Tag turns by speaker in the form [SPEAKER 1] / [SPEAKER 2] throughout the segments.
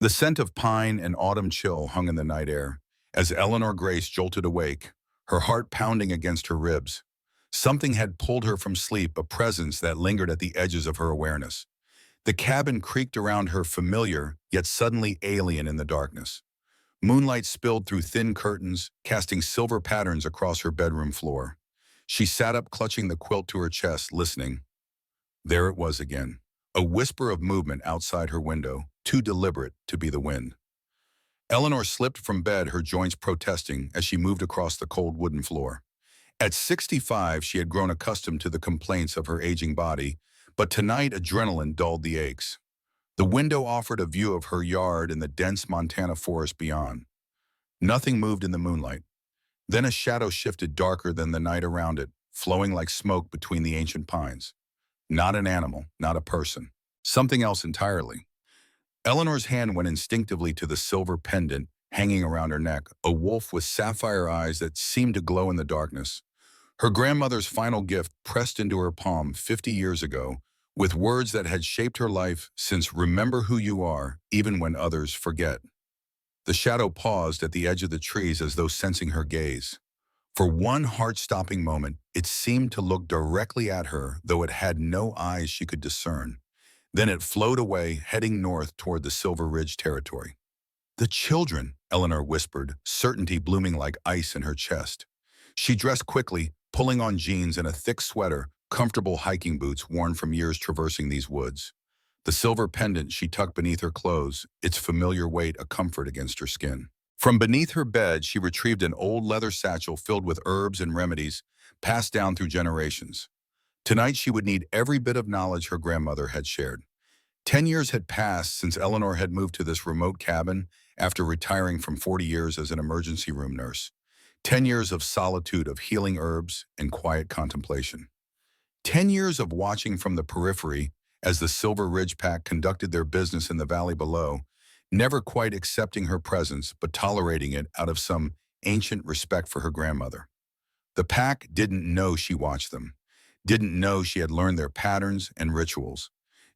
[SPEAKER 1] The scent of pine and autumn chill hung in the night air. As Eleanor Grace jolted awake, her heart pounding against her ribs. Something had pulled her from sleep, a presence that lingered at the edges of her awareness. The cabin creaked around her, familiar, yet suddenly alien in the darkness. Moonlight spilled through thin curtains, casting silver patterns across her bedroom floor. She sat up, clutching the quilt to her chest, listening. There it was again, a whisper of movement outside her window, too deliberate to be the wind. Eleanor slipped from bed, her joints protesting as she moved across the cold wooden floor. At 65, she had grown accustomed to the complaints of her aging body, but tonight adrenaline dulled the aches. The window offered a view of her yard and the dense Montana forest beyond. Nothing moved in the moonlight. Then a shadow shifted, darker than the night around it, flowing like smoke between the ancient pines. Not an animal, not a person. Something else entirely. Eleanor's hand went instinctively to the silver pendant hanging around her neck, a wolf with sapphire eyes that seemed to glow in the darkness. Her grandmother's final gift pressed into her palm 50 years ago, with words that had shaped her life since "remember who you are, even when others forget." The shadow paused at the edge of the trees as though sensing her gaze. For one heart-stopping moment, it seemed to look directly at her, though it had no eyes she could discern. Then it flowed away, heading north toward the Silver Ridge territory. "The children," Eleanor whispered, certainty blooming like ice in her chest. She dressed quickly, pulling on jeans and a thick sweater, comfortable hiking boots worn from years traversing these woods. The silver pendant she tucked beneath her clothes, its familiar weight a comfort against her skin. From beneath her bed, she retrieved an old leather satchel filled with herbs and remedies passed down through generations. Tonight she would need every bit of knowledge her grandmother had shared. 10 years had passed since Eleanor had moved to this remote cabin after retiring from 40 years as an emergency room nurse. 10 years of solitude, of healing herbs and quiet contemplation. 10 years of watching from the periphery as the Silver Ridge Pack conducted their business in the valley below, never quite accepting her presence but tolerating it out of some ancient respect for her grandmother. The pack didn't know she watched them, didn't know she had learned their patterns and rituals,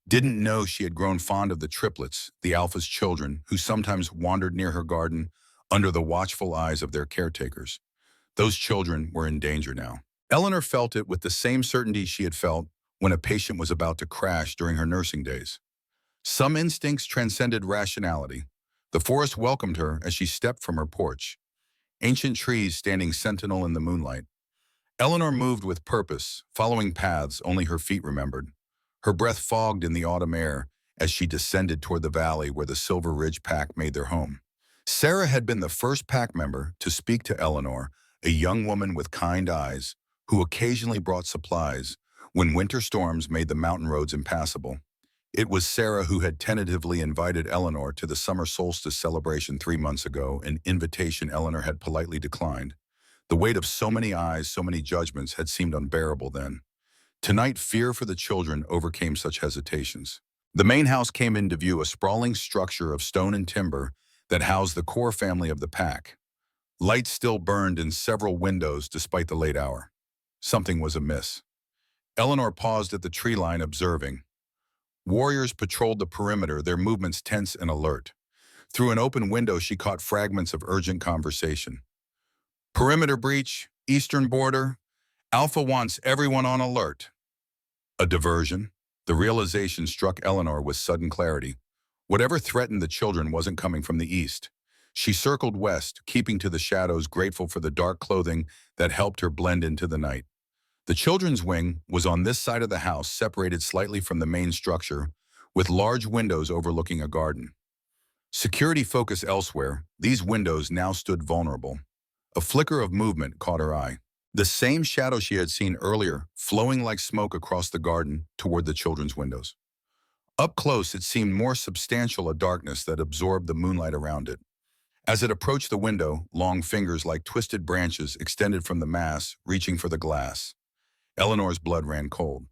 [SPEAKER 1] didn't know she had grown fond of the triplets, the alpha's children, who sometimes wandered near her garden under the watchful eyes of their caretakers. Those children were in danger now. Eleanor felt it with the same certainty she had felt when a patient was about to crash during her nursing days. Some instincts transcended rationality. The forest welcomed her as she stepped from her porch, ancient trees standing sentinel in the moonlight. Eleanor moved with purpose, following paths only her feet remembered. Her breath fogged in the autumn air as she descended toward the valley where the Silver Ridge Pack made their home. Sarah had been the first pack member to speak to Eleanor, a young woman with kind eyes, who occasionally brought supplies when winter storms made the mountain roads impassable. It was Sarah who had tentatively invited Eleanor to the summer solstice celebration 3 months ago, an invitation Eleanor had politely declined. The weight of so many eyes, so many judgments had seemed unbearable then. Tonight, fear for the children overcame such hesitations. The main house came into view, a sprawling structure of stone and timber that housed the core family of the pack. Lights still burned in several windows despite the late hour. Something was amiss. Eleanor paused at the tree line, observing. Warriors patrolled the perimeter, their movements tense and alert. Through an open window, she caught fragments of urgent conversation. "Perimeter breach, eastern border. Alpha wants everyone on alert." A diversion? The realization struck Eleanor with sudden clarity. Whatever threatened the children wasn't coming from the east. She circled west, keeping to the shadows, grateful for the dark clothing that helped her blend into the night. The children's wing was on this side of the house, separated slightly from the main structure, with large windows overlooking a garden. Security focused elsewhere, these windows now stood vulnerable. A flicker of movement caught her eye. The same shadow she had seen earlier, flowing like smoke across the garden toward the children's windows. Up close, it seemed more substantial, a darkness that absorbed the moonlight around it. As it approached the window, long fingers like twisted branches extended from the mass, reaching for the glass. Eleanor's blood ran cold.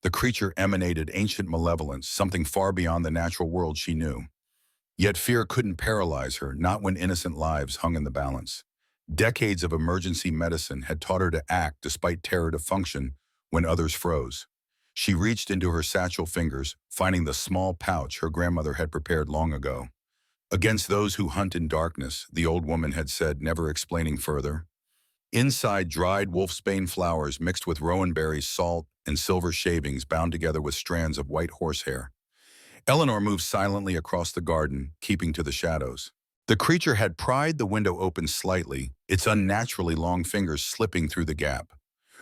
[SPEAKER 1] The creature emanated ancient malevolence, something far beyond the natural world she knew. Yet fear couldn't paralyze her, not when innocent lives hung in the balance. Decades of emergency medicine had taught her to act despite terror, to function when others froze. She reached into her satchel fingers, finding the small pouch her grandmother had prepared long ago. Against those who hunt in darkness, the old woman had said, never explaining further. Inside, dried wolfsbane flowers mixed with rowan berries, salt, and silver shavings bound together with strands of white horsehair. Eleanor moved silently across the garden, keeping to the shadows. The creature had pried the window open slightly, its unnaturally long fingers slipping through the gap.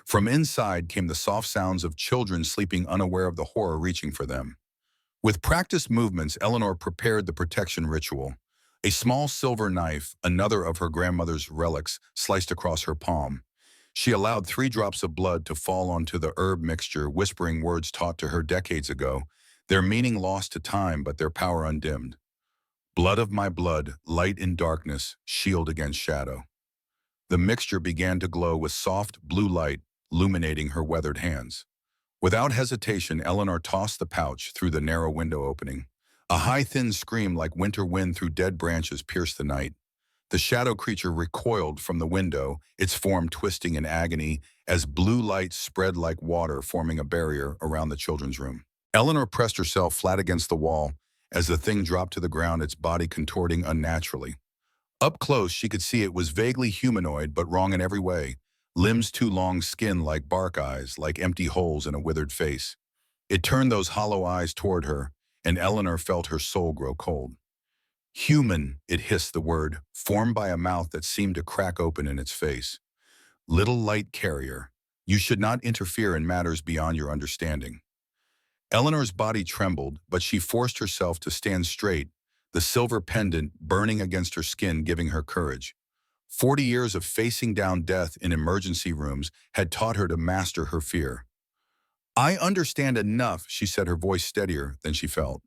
[SPEAKER 1] From inside came the soft sounds of children sleeping, unaware of the horror reaching for them. With practiced movements, Eleanor prepared the protection ritual. A small silver knife, another of her grandmother's relics, sliced across her palm. She allowed 3 drops of blood to fall onto the herb mixture, whispering words taught to her decades ago, their meaning lost to time but their power undimmed. Blood of my blood, light in darkness, shield against shadow. The mixture began to glow with soft blue light, illuminating her weathered hands. Without hesitation, Eleanor tossed the pouch through the narrow window opening. A high, thin scream like winter wind through dead branches pierced the night. The shadow creature recoiled from the window, its form twisting in agony as blue light spread like water, forming a barrier around the children's room. Eleanor pressed herself flat against the wall as the thing dropped to the ground, its body contorting unnaturally. Up close, she could see it was vaguely humanoid, but wrong in every way. Limbs too long, skin like bark eyes, like empty holes in a withered face. It turned those hollow eyes toward her, and Eleanor felt her soul grow cold. Human, it hissed the word, formed by a mouth that seemed to crack open in its face. Little light carrier, you should not interfere in matters beyond your understanding. Eleanor's body trembled, but she forced herself to stand straight, the silver pendant burning against her skin, giving her courage. 40 years of facing down death in emergency rooms had taught her to master her fear. I understand enough, she said, her voice steadier than she felt.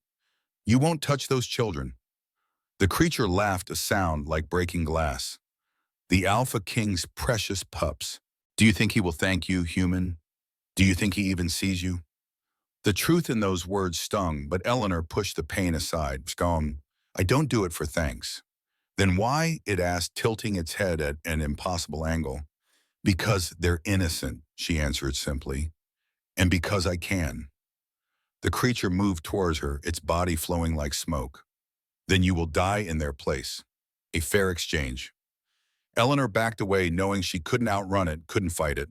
[SPEAKER 1] You won't touch those children. The creature laughed, a sound like breaking glass. The Alpha King's precious pups. Do you think he will thank you, human? Do you think he even sees you? The truth in those words stung, but Eleanor pushed the pain aside, scoffing, I don't do it for thanks. Then why? It asked, tilting its head at an impossible angle. Because they're innocent, she answered simply. And because I can. The creature moved towards her, its body flowing like smoke. Then you will die in their place. A fair exchange. Eleanor backed away, knowing she couldn't outrun it, couldn't fight it.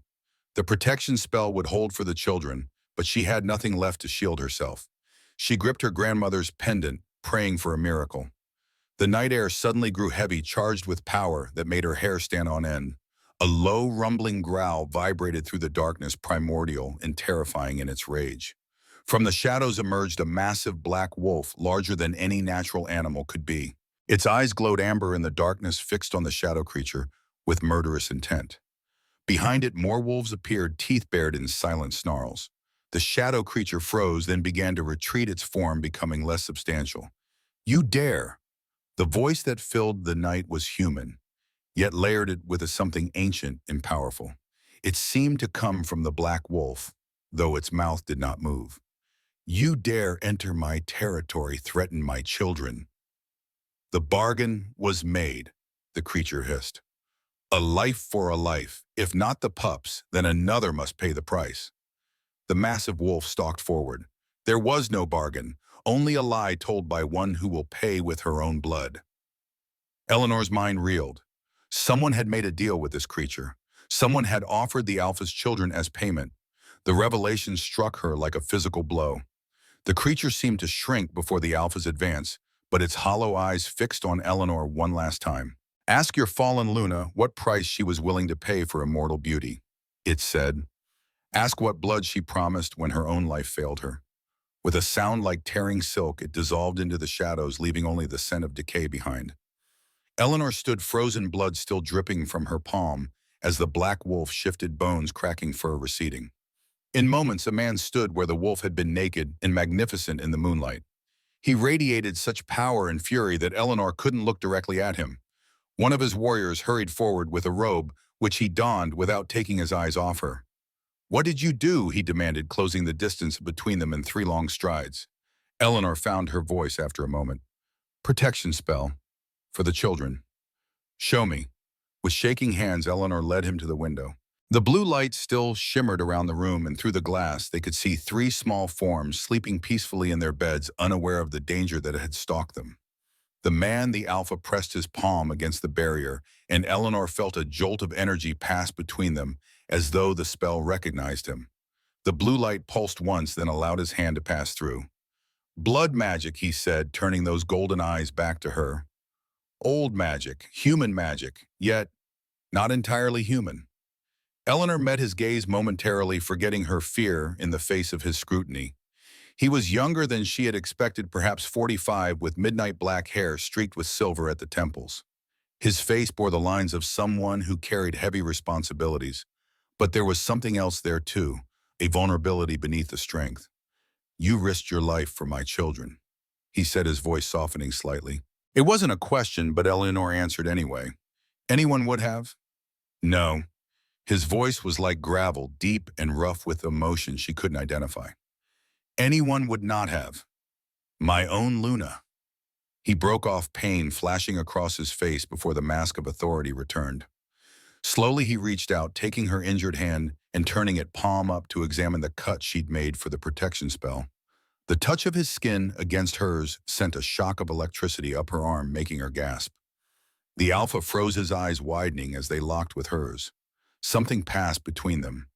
[SPEAKER 1] The protection spell would hold for the children, but she had nothing left to shield herself. She gripped her grandmother's pendant, praying for a miracle. The night air suddenly grew heavy, charged with power that made her hair stand on end. A low, rumbling growl vibrated through the darkness, primordial and terrifying in its rage. From the shadows emerged a massive black wolf, larger than any natural animal could be. Its eyes glowed amber in the darkness, fixed on the shadow creature with murderous intent. Behind it, more wolves appeared, teeth bared in silent snarls. The shadow creature froze, then began to retreat, its form becoming less substantial. You dare! The voice that filled the night was human, yet layered it with something ancient and powerful. It seemed to come from the black wolf, though its mouth did not move. You dare enter my territory, threaten my children. The bargain was made, the creature hissed. A life for a life. If not the pups, then another must pay the price. The massive wolf stalked forward. There was no bargain, only a lie told by one who will pay with her own blood. Eleanor's mind reeled. Someone had made a deal with this creature. Someone had offered the Alpha's children as payment. The revelation struck her like a physical blow. The creature seemed to shrink before the Alpha's advance, but its hollow eyes fixed on Eleanor one last time. Ask your fallen Luna what price she was willing to pay for immortal beauty, it said. Ask what blood she promised when her own life failed her. With a sound like tearing silk, it dissolved into the shadows, leaving only the scent of decay behind. Eleanor stood, frozen blood still dripping from her palm, as the black wolf shifted, bones cracking, fur receding. In moments, a man stood where the wolf had been, naked and magnificent in the moonlight. He radiated such power and fury that Eleanor couldn't look directly at him. One of his warriors hurried forward with a robe, which he donned without taking his eyes off her. What did you do? He demanded, closing the distance between them in 3 long strides. Eleanor found her voice after a moment. Protection spell. For the children. Show me. With shaking hands, Eleanor led him to the window. The blue light still shimmered around the room, and through the glass they could see 3 small forms sleeping peacefully in their beds, unaware of the danger that had stalked them. The alpha, pressed his palm against the barrier, and Eleanor felt a jolt of energy pass between them, as though the spell recognized him. The blue light pulsed once, then allowed his hand to pass through. "Blood magic," he said, turning those golden eyes back to her. "Old magic, human magic, yet not entirely human." Eleanor met his gaze momentarily, forgetting her fear in the face of his scrutiny. He was younger than she had expected, perhaps 45, with midnight black hair streaked with silver at the temples. His face bore the lines of someone who carried heavy responsibilities. But there was something else there too, a vulnerability beneath the strength. "You risked your life for my children," he said, his voice softening slightly. It wasn't a question, but Eleanor answered anyway. "Anyone would have?" "No." His voice was like gravel, deep and rough with emotion she couldn't identify. "Anyone would not have. My own Luna." He broke off, pain flashing across his face before the mask of authority returned. Slowly he reached out, taking her injured hand and turning it palm up to examine the cut she'd made for the protection spell. The touch of his skin against hers sent a shock of electricity up her arm, making her gasp. The alpha froze, his eyes widening as they locked with hers. Something passed between them,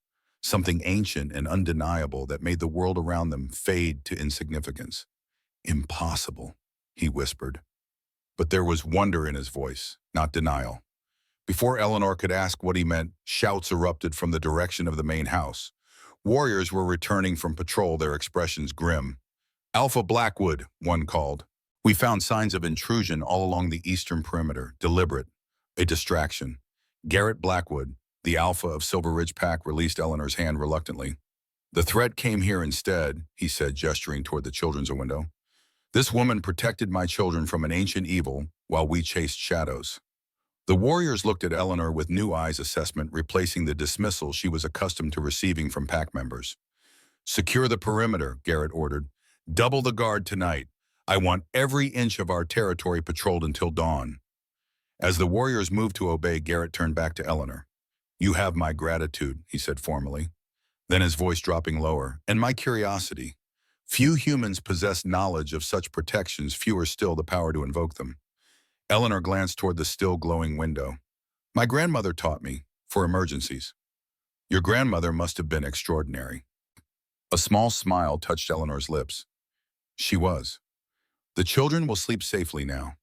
[SPEAKER 1] something ancient and undeniable that made the world around them fade to insignificance. "Impossible," he whispered. But there was wonder in his voice, not denial. Before Eleanor could ask what he meant, shouts erupted from the direction of the main house. Warriors were returning from patrol, their expressions grim. "Alpha Blackwood," one called. "We found signs of intrusion all along the eastern perimeter, deliberate, a distraction." Garrett Blackwood, the alpha of Silver Ridge Pack, released Eleanor's hand reluctantly. "The threat came here instead," he said, gesturing toward the children's window. "This woman protected my children from an ancient evil while we chased shadows." The warriors looked at Eleanor with new eyes, assessment replacing the dismissal she was accustomed to receiving from pack members. "Secure the perimeter," Garrett ordered. "Double the guard tonight. I want every inch of our territory patrolled until dawn." As the warriors moved to obey, Garrett turned back to Eleanor. "You have my gratitude," he said formally. Then his voice dropping lower, "and my curiosity. Few humans possess knowledge of such protections, fewer still the power to invoke them." Eleanor glanced toward the still glowing window. "My grandmother taught me, for emergencies." "Your grandmother must have been extraordinary." A small smile touched Eleanor's lips. "She was." "The children will sleep safely now."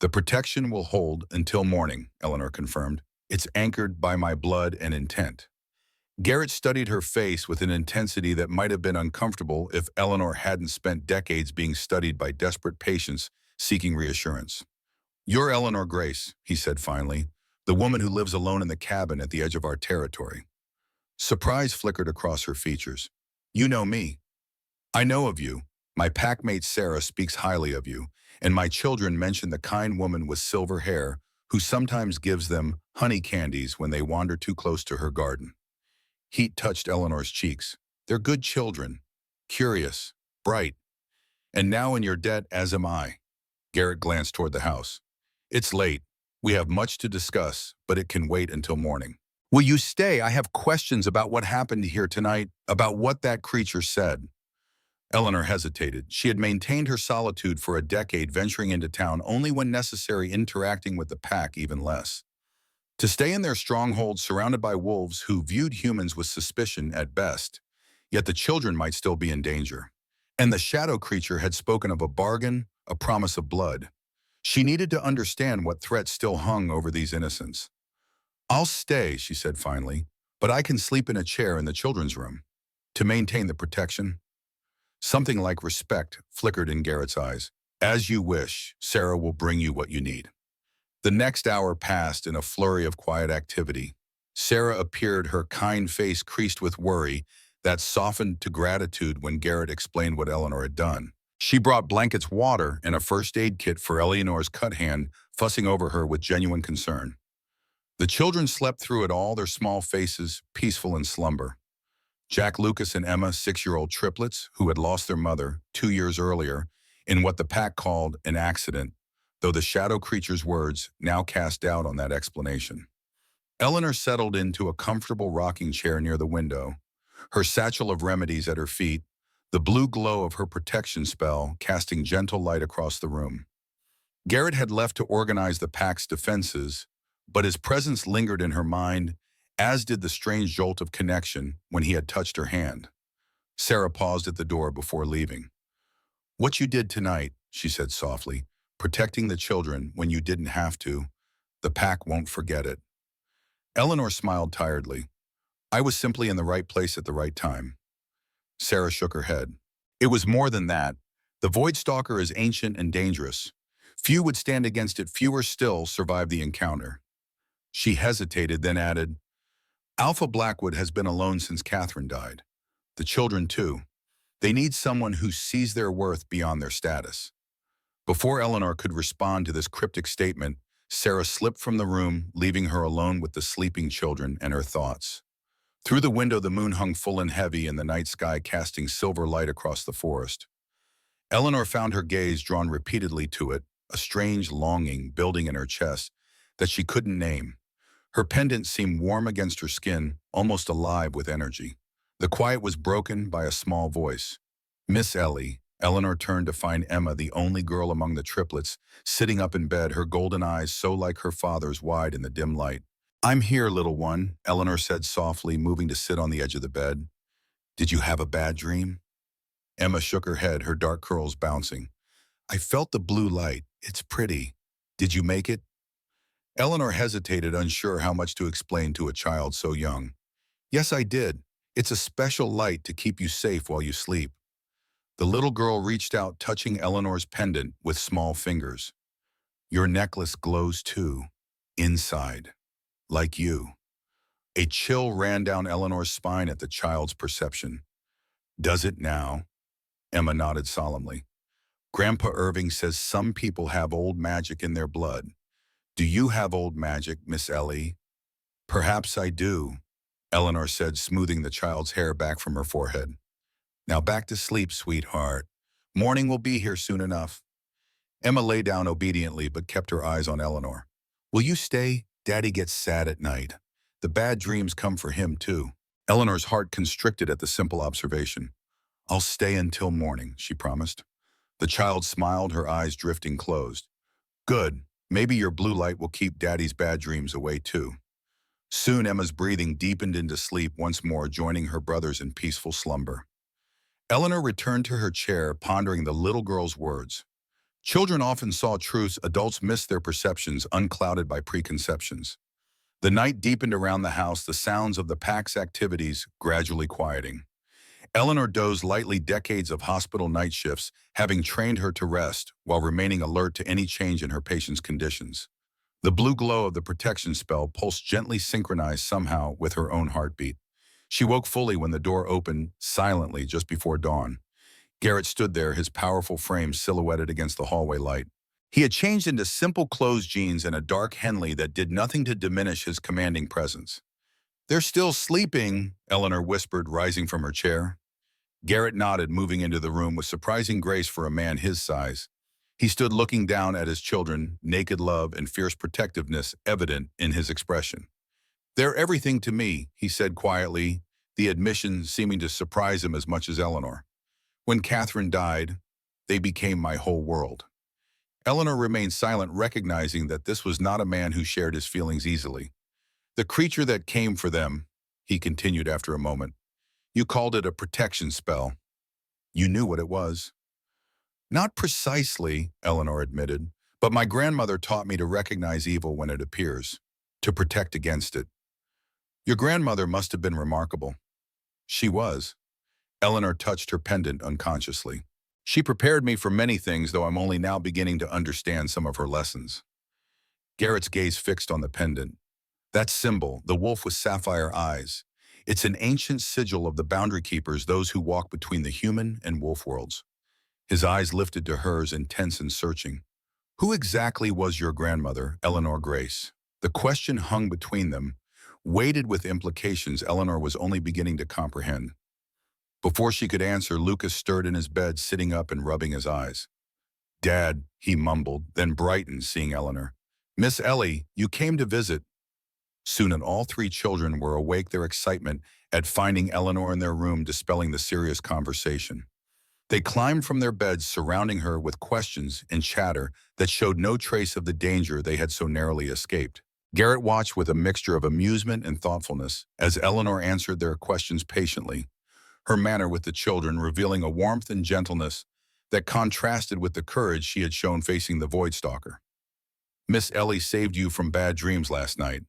[SPEAKER 1] "The protection will hold until morning," Eleanor confirmed. "It's anchored by my blood and intent." Garrett studied her face with an intensity that might have been uncomfortable if Eleanor hadn't spent decades being studied by desperate patients seeking reassurance. "You're Eleanor Grace," he said finally, "the woman who lives alone in the cabin at the edge of our territory." Surprise flickered across her features. "You know me." "I know of you. My packmate Sarah speaks highly of you, and my children mention the kind woman with silver hair who sometimes gives them honey candies when they wander too close to her garden." Heat touched Eleanor's cheeks. "They're good children, curious, bright. And now in your debt, as am I." Garrett glanced toward the house. "It's late. We have much to discuss, but it can wait until morning." "Will you stay? I have questions about what happened here tonight, about what that creature said." Eleanor hesitated. She had maintained her solitude for a decade, venturing into town only when necessary, interacting with the pack even less. To stay in their stronghold surrounded by wolves who viewed humans with suspicion at best, yet the children might still be in danger. And the shadow creature had spoken of a bargain, a promise of blood. She needed to understand what threat still hung over these innocents. "I'll stay," she said finally, "but I can sleep in a chair in the children's room." "To maintain the protection?" Something like respect flickered in Garrett's eyes. "As you wish, Sarah will bring you what you need." The next hour passed in a flurry of quiet activity. Sarah appeared, her kind face creased with worry that softened to gratitude when Garrett explained what Eleanor had done. She brought blankets, water, and a first aid kit for Eleanor's cut hand, fussing over her with genuine concern. The children slept through it all, their small faces peaceful in slumber. Jack, Lucas, and Emma, 6-year-old triplets who had lost their mother 2 years earlier in what the pack called an accident, though the shadow creature's words now cast doubt on that explanation. Eleanor settled into a comfortable rocking chair near the window, her satchel of remedies at her feet, the blue glow of her protection spell casting gentle light across the room. Garrett had left to organize the pack's defenses, but his presence lingered in her mind, as did the strange jolt of connection when he had touched her hand. Sarah paused at the door before leaving. "What you did tonight," she said softly, "protecting the children when you didn't have to, the pack won't forget it." Eleanor smiled tiredly. "I was simply in the right place at the right time." Sarah shook her head. "It was more than that. The Void Stalker is ancient and dangerous. Few would stand against it, fewer still survive the encounter." She hesitated, then added, "Alpha Blackwood has been alone since Catherine died. The children, too. They need someone who sees their worth beyond their status." Before Eleanor could respond to this cryptic statement, Sarah slipped from the room, leaving her alone with the sleeping children and her thoughts. Through the window, the moon hung full and heavy in the night sky, casting silver light across the forest. Eleanor found her gaze drawn repeatedly to it, a strange longing building in her chest that she couldn't name. Her pendant seemed warm against her skin, almost alive with energy. The quiet was broken by a small voice. "Miss Ellie." Eleanor turned to find Emma, the only girl among the triplets, sitting up in bed, her golden eyes so like her father's wide in the dim light. "I'm here, little one," Eleanor said softly, moving to sit on the edge of the bed. "Did you have a bad dream?" Emma shook her head, her dark curls bouncing. "I felt the blue light. It's pretty. Did you make it?" Eleanor hesitated, unsure how much to explain to a child so young. "Yes, I did. It's a special light to keep you safe while you sleep." The little girl reached out, touching Eleanor's pendant with small fingers. "Your necklace glows too, inside, like you." A chill ran down Eleanor's spine at the child's perception. "Does it now?" Emma nodded solemnly. "Grandpa Irving says some people have old magic in their blood. Do you have old magic, Miss Ellie?" "Perhaps I do," Eleanor said, smoothing the child's hair back from her forehead. "Now back to sleep, sweetheart. Morning will be here soon enough." Emma lay down obediently but kept her eyes on Eleanor. "Will you stay? Daddy gets sad at night. The bad dreams come for him, too." Eleanor's heart constricted at the simple observation. "I'll stay until morning," she promised. The child smiled, her eyes drifting closed. "Good. Maybe your blue light will keep Daddy's bad dreams away, too." Soon Emma's breathing deepened into sleep once more, joining her brothers in peaceful slumber. Eleanor returned to her chair, pondering the little girl's words. Children often saw truths adults missed, their perceptions unclouded by preconceptions. The night deepened around the house, the sounds of the pack's activities gradually quieting. Eleanor dozed lightly, decades of hospital night shifts having trained her to rest while remaining alert to any change in her patient's conditions. The blue glow of the protection spell pulsed gently, synchronized somehow with her own heartbeat. She woke fully when the door opened silently just before dawn. Garrett stood there, his powerful frame silhouetted against the hallway light. He had changed into simple clothes, jeans, and a dark Henley that did nothing to diminish his commanding presence. "They're still sleeping," Eleanor whispered, rising from her chair. Garrett nodded, moving into the room with surprising grace for a man his size. He stood looking down at his children, naked love and fierce protectiveness evident in his expression. "They're everything to me," he said quietly, the admission seeming to surprise him as much as Eleanor. "When Catherine died, they became my whole world." Eleanor remained silent, recognizing that this was not a man who shared his feelings easily. "The creature that came for them," he continued after a moment. "You called it a protection spell. You knew what it was." "Not precisely," Eleanor admitted, "but my grandmother taught me to recognize evil when it appears, to protect against it." "Your grandmother must have been remarkable." "She was." Eleanor touched her pendant unconsciously. "She prepared me for many things, though I'm only now beginning to understand some of her lessons." Garrett's gaze fixed on the pendant. That symbol, the wolf with sapphire eyes, it's an ancient sigil of the boundary keepers, those who walk between the human and wolf worlds. His eyes lifted to hers, intense and searching. "Who exactly was your grandmother, Eleanor Grace?" The question hung between them, weighted with implications Eleanor was only beginning to comprehend. Before she could answer, Lucas stirred in his bed, sitting up and rubbing his eyes. "Dad," he mumbled, then brightened, seeing Eleanor. "Miss Ellie, you came to visit." Soon all three children were awake, their excitement at finding Eleanor in their room dispelling the serious conversation. They climbed from their beds, surrounding her with questions and chatter that showed no trace of the danger they had so narrowly escaped. Garrett watched with a mixture of amusement and thoughtfulness as Eleanor answered their questions patiently, her manner with the children revealing a warmth and gentleness that contrasted with the courage she had shown facing the Void Stalker. "Miss Ellie saved you from bad dreams last night."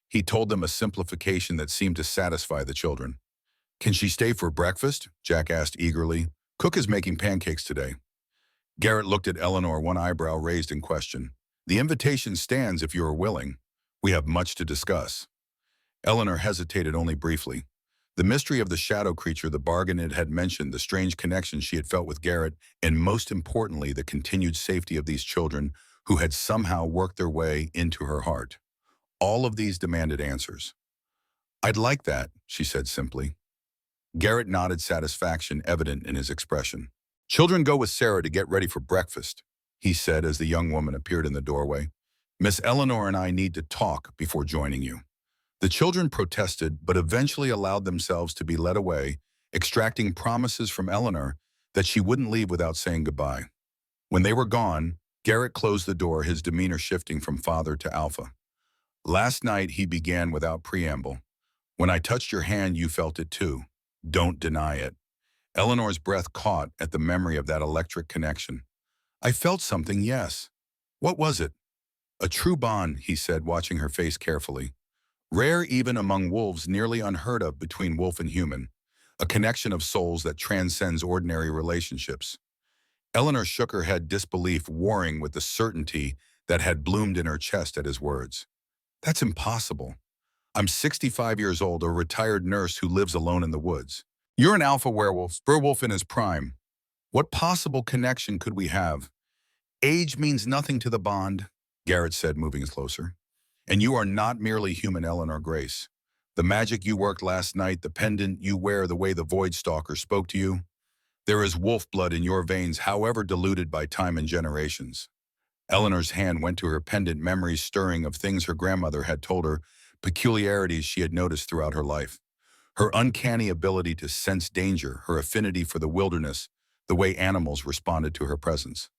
[SPEAKER 1] He told them, a simplification that seemed to satisfy the children. "Can she stay for breakfast?" Jack asked eagerly. "Cook is making pancakes today." Garrett looked at Eleanor, one eyebrow raised in question. "The invitation stands if you are willing. We have much to discuss." Eleanor hesitated only briefly. The mystery of the shadow creature, the bargain it had mentioned, the strange connection she had felt with Garrett, and most importantly, the continued safety of these children who had somehow worked their way into her heart. All of these demanded answers. "I'd like that," she said simply. Garrett nodded, satisfaction evident in his expression. "Children, go with Sarah to get ready for breakfast," he said as the young woman appeared in the doorway. "Miss Eleanor and I need to talk before joining you." The children protested, but eventually allowed themselves to be led away, extracting promises from Eleanor that she wouldn't leave without saying goodbye. When they were gone, Garrett closed the door, his demeanor shifting from father to alpha. "Last night," he began without preamble, "when I touched your hand, you felt it too. Don't deny it." Eleanor's breath caught at the memory of that electric connection. "I felt something, yes." "What was it?" "A true bond," he said, watching her face carefully. "Rare even among wolves, nearly unheard of between wolf and human. A connection of souls that transcends ordinary relationships." Eleanor shook her head, disbelief warring with the certainty that had bloomed in her chest at his words. "That's impossible. I'm 65 years old, a retired nurse who lives alone in the woods. You're an alpha werewolf in his prime. What possible connection could we have?" "Age means nothing to the bond," Garrett said, moving closer. "And you are not merely human, Eleanor Grace. The magic you worked last night, the pendant you wear, the way the Void Stalker spoke to you, there is wolf blood in your veins, however diluted by time and generations." Eleanor's hand went to her pendant, memories stirring of things her grandmother had told her, peculiarities she had noticed throughout her life. Her uncanny ability to sense danger, her affinity for the wilderness, the way animals responded to her presence.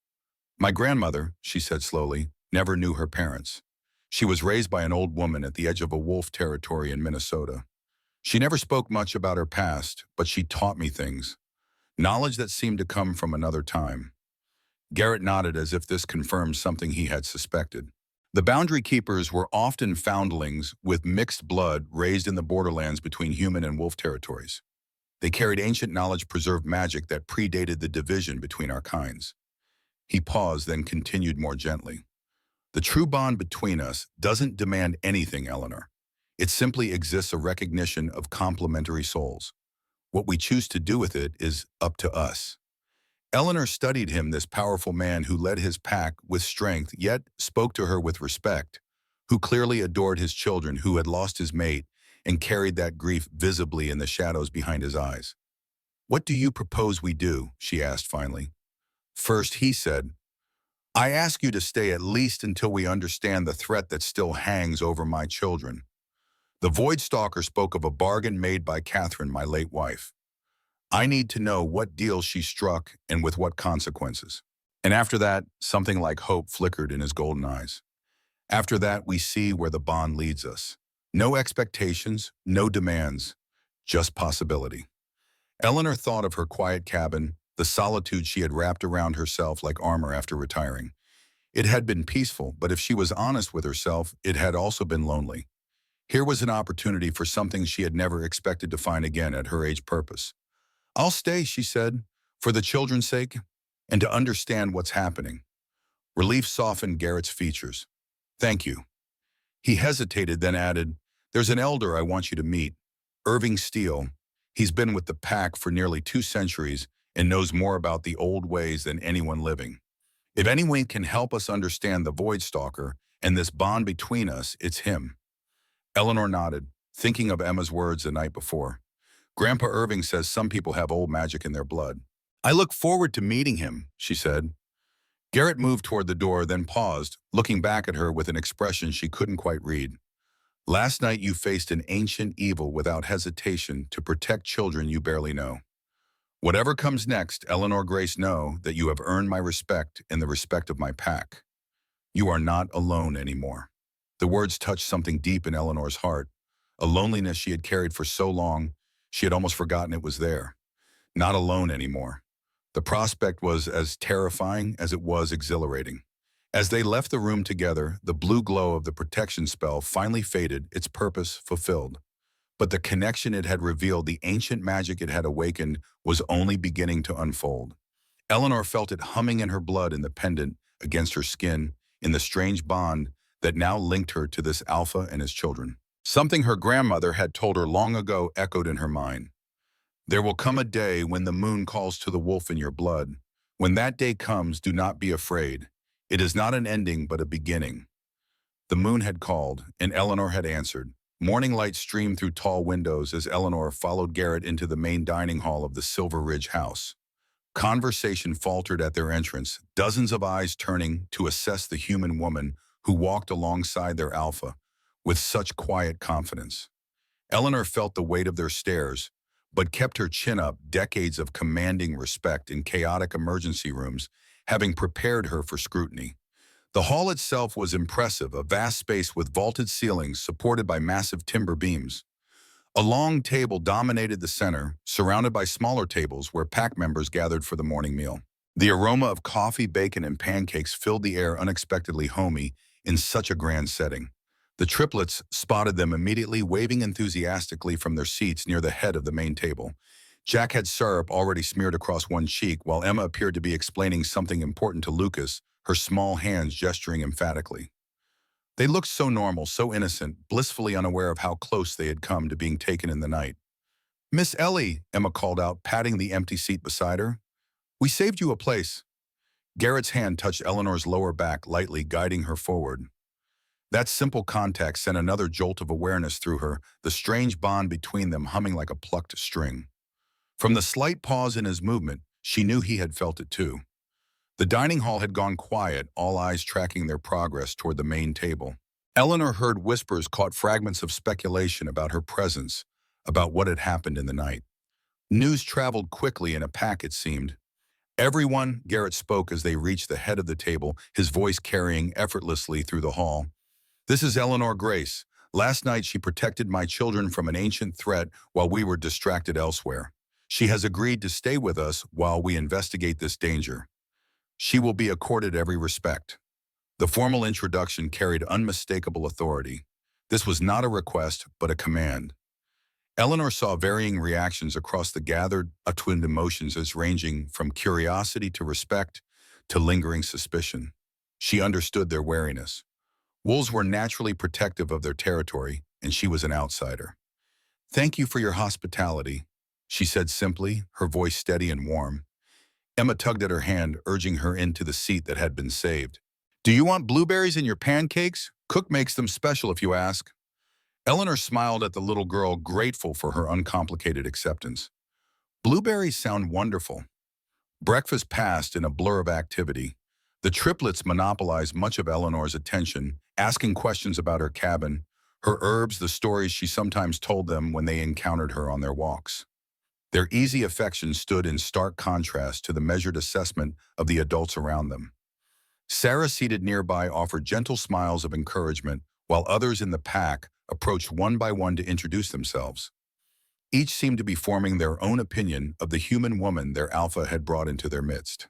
[SPEAKER 1] "My grandmother," she said slowly, "never knew her parents. She was raised by an old woman at the edge of a wolf territory in Minnesota. She never spoke much about her past, but she taught me things. Knowledge that seemed to come from another time." Garrett nodded as if this confirmed something he had suspected. The Boundary Keepers were often foundlings with mixed blood raised in the borderlands between human and wolf territories. They carried ancient knowledge, preserved magic that predated the division between our kinds. He paused, then continued more gently. "The true bond between us doesn't demand anything, Eleanor. It simply exists, a recognition of complementary souls. What we choose to do with it is up to us." Eleanor studied him, this powerful man who led his pack with strength, yet spoke to her with respect, who clearly adored his children, who had lost his mate, and carried that grief visibly in the shadows behind his eyes. "What do you propose we do?" she asked finally. "First," he said, "I ask you to stay at least until we understand the threat that still hangs over my children." The Void Stalker spoke of a bargain made by Catherine, my late wife. "I need to know what deal she struck and with what consequences." And after that, something like hope flickered in his golden eyes. "After that, we see where the bond leads us. No expectations, no demands, just possibility." Eleanor thought of her quiet cabin, the solitude she had wrapped around herself like armor after retiring. It had been peaceful, but if she was honest with herself, it had also been lonely. Here was an opportunity for something she had never expected to find again at her age. Purpose. "I'll stay," she said, "for the children's sake, and to understand what's happening." Relief softened Garrett's features. "Thank you." He hesitated, then added, "There's an elder I want you to meet, Irving Steele. He's been with the pack for nearly 2 centuries and knows more about the old ways than anyone living. If anyone can help us understand the Void Stalker and this bond between us, it's him." Eleanor nodded, thinking of Emma's words the night before. "Grandpa Irving says some people have old magic in their blood." "I look forward to meeting him," she said. Garrett moved toward the door, then paused, looking back at her with an expression she couldn't quite read. "Last night you faced an ancient evil without hesitation to protect children you barely know. Whatever comes next, Eleanor Grace, know that you have earned my respect and the respect of my pack. You are not alone anymore. The words touched something deep in Eleanor's heart, a loneliness she had carried for so long, she had almost forgotten it was there. Not alone anymore. The prospect was as terrifying as it was exhilarating. As they left the room together, the blue glow of the protection spell finally faded, its purpose fulfilled. But the connection it had revealed, the ancient magic it had awakened, was only beginning to unfold. Eleanor felt it humming in her blood, in the pendant against her skin, in the strange bond that now linked her to this alpha and his children. Something her grandmother had told her long ago echoed in her mind. There will come a day when the moon calls to the wolf in your blood. When that day comes, do not be afraid. It is not an ending, but a beginning. The moon had called, and Eleanor had answered. Morning light streamed through tall windows as Eleanor followed Garrett into the main dining hall of the Silver Ridge house. Conversation faltered at their entrance, dozens of eyes turning to assess the human woman who walked alongside their alpha with such quiet confidence. Eleanor felt the weight of their stares, but kept her chin up, decades of commanding respect in chaotic emergency rooms having prepared her for scrutiny. The hall itself was impressive, a vast space with vaulted ceilings supported by massive timber beams. A long table dominated the center, surrounded by smaller tables where pack members gathered for the morning meal. The aroma of coffee, bacon, and pancakes filled the air, unexpectedly homey in such a grand setting. The triplets spotted them immediately, waving enthusiastically from their seats near the head of the main table. Jack had syrup already smeared across one cheek, while Emma appeared to be explaining something important to Lucas, her small hands gesturing emphatically. They looked so normal, so innocent, blissfully unaware of how close they had come to being taken in the night. "Miss Ellie," Emma called out, patting the empty seat beside her. "We saved you a place." Garrett's hand touched Eleanor's lower back, lightly guiding her forward. That simple contact sent another jolt of awareness through her, the strange bond between them humming like a plucked string. From the slight pause in his movement, she knew he had felt it too. The dining hall had gone quiet, all eyes tracking their progress toward the main table. Eleanor heard whispers, caught fragments of speculation about her presence, about what had happened in the night. News traveled quickly in a pack, it seemed. "Everyone," Garrett spoke as they reached the head of the table, his voice carrying effortlessly through the hall. "This is Eleanor Grace. Last night she protected my children from an ancient threat while we were distracted elsewhere. She has agreed to stay with us while we investigate this danger. She will be accorded every respect." The formal introduction carried unmistakable authority. This was not a request, but a command. Eleanor saw varying reactions across the gathered, attuned emotions as ranging from curiosity to respect to lingering suspicion. She understood their wariness. Wolves were naturally protective of their territory, and she was an outsider. "Thank you for your hospitality," she said simply, her voice steady and warm. Emma tugged at her hand, urging her into the seat that had been saved. "Do you want blueberries in your pancakes? Cook makes them special if you ask." Eleanor smiled at the little girl, grateful for her uncomplicated acceptance. Blueberries sound wonderful. Breakfast passed in a blur of activity. The triplets monopolized much of Eleanor's attention, asking questions about her cabin, her herbs, the stories she sometimes told them when they encountered her on their walks. Their easy affection stood in stark contrast to the measured assessment of the adults around them. Sarah, seated nearby, offered gentle smiles of encouragement, while others in the pack approached one by one to introduce themselves. Each seemed to be forming their own opinion of the human woman their alpha had brought into their midst.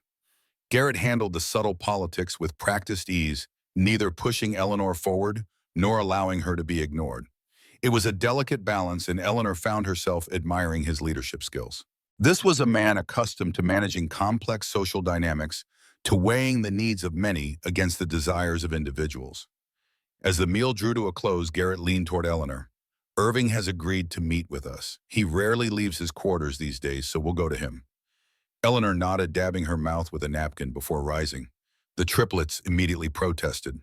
[SPEAKER 1] Garrett handled the subtle politics with practiced ease, neither pushing Eleanor forward nor allowing her to be ignored. It was a delicate balance, and Eleanor found herself admiring his leadership skills. This was a man accustomed to managing complex social dynamics, to weighing the needs of many against the desires of individuals. As the meal drew to a close, Garrett leaned toward Eleanor. "Irving has agreed to meet with us. He rarely leaves his quarters these days, so we'll go to him." Eleanor nodded, dabbing her mouth with a napkin before rising. The triplets immediately protested.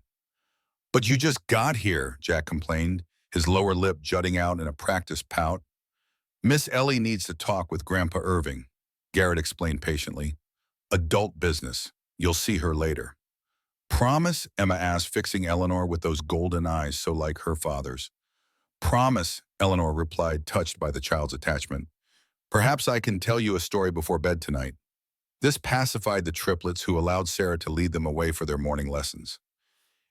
[SPEAKER 1] "But you just got here," Jack complained, his lower lip jutting out in a practiced pout. "Miss Ellie needs to talk with Grandpa Irving," Garrett explained patiently. "Adult business. You'll see her later." "Promise?" Emma asked, fixing Eleanor with those golden eyes so like her father's. "Promise," Eleanor replied, touched by the child's attachment. Perhaps I can tell you a story before bed tonight. This pacified the triplets, who allowed Sarah to lead them away for their morning lessons.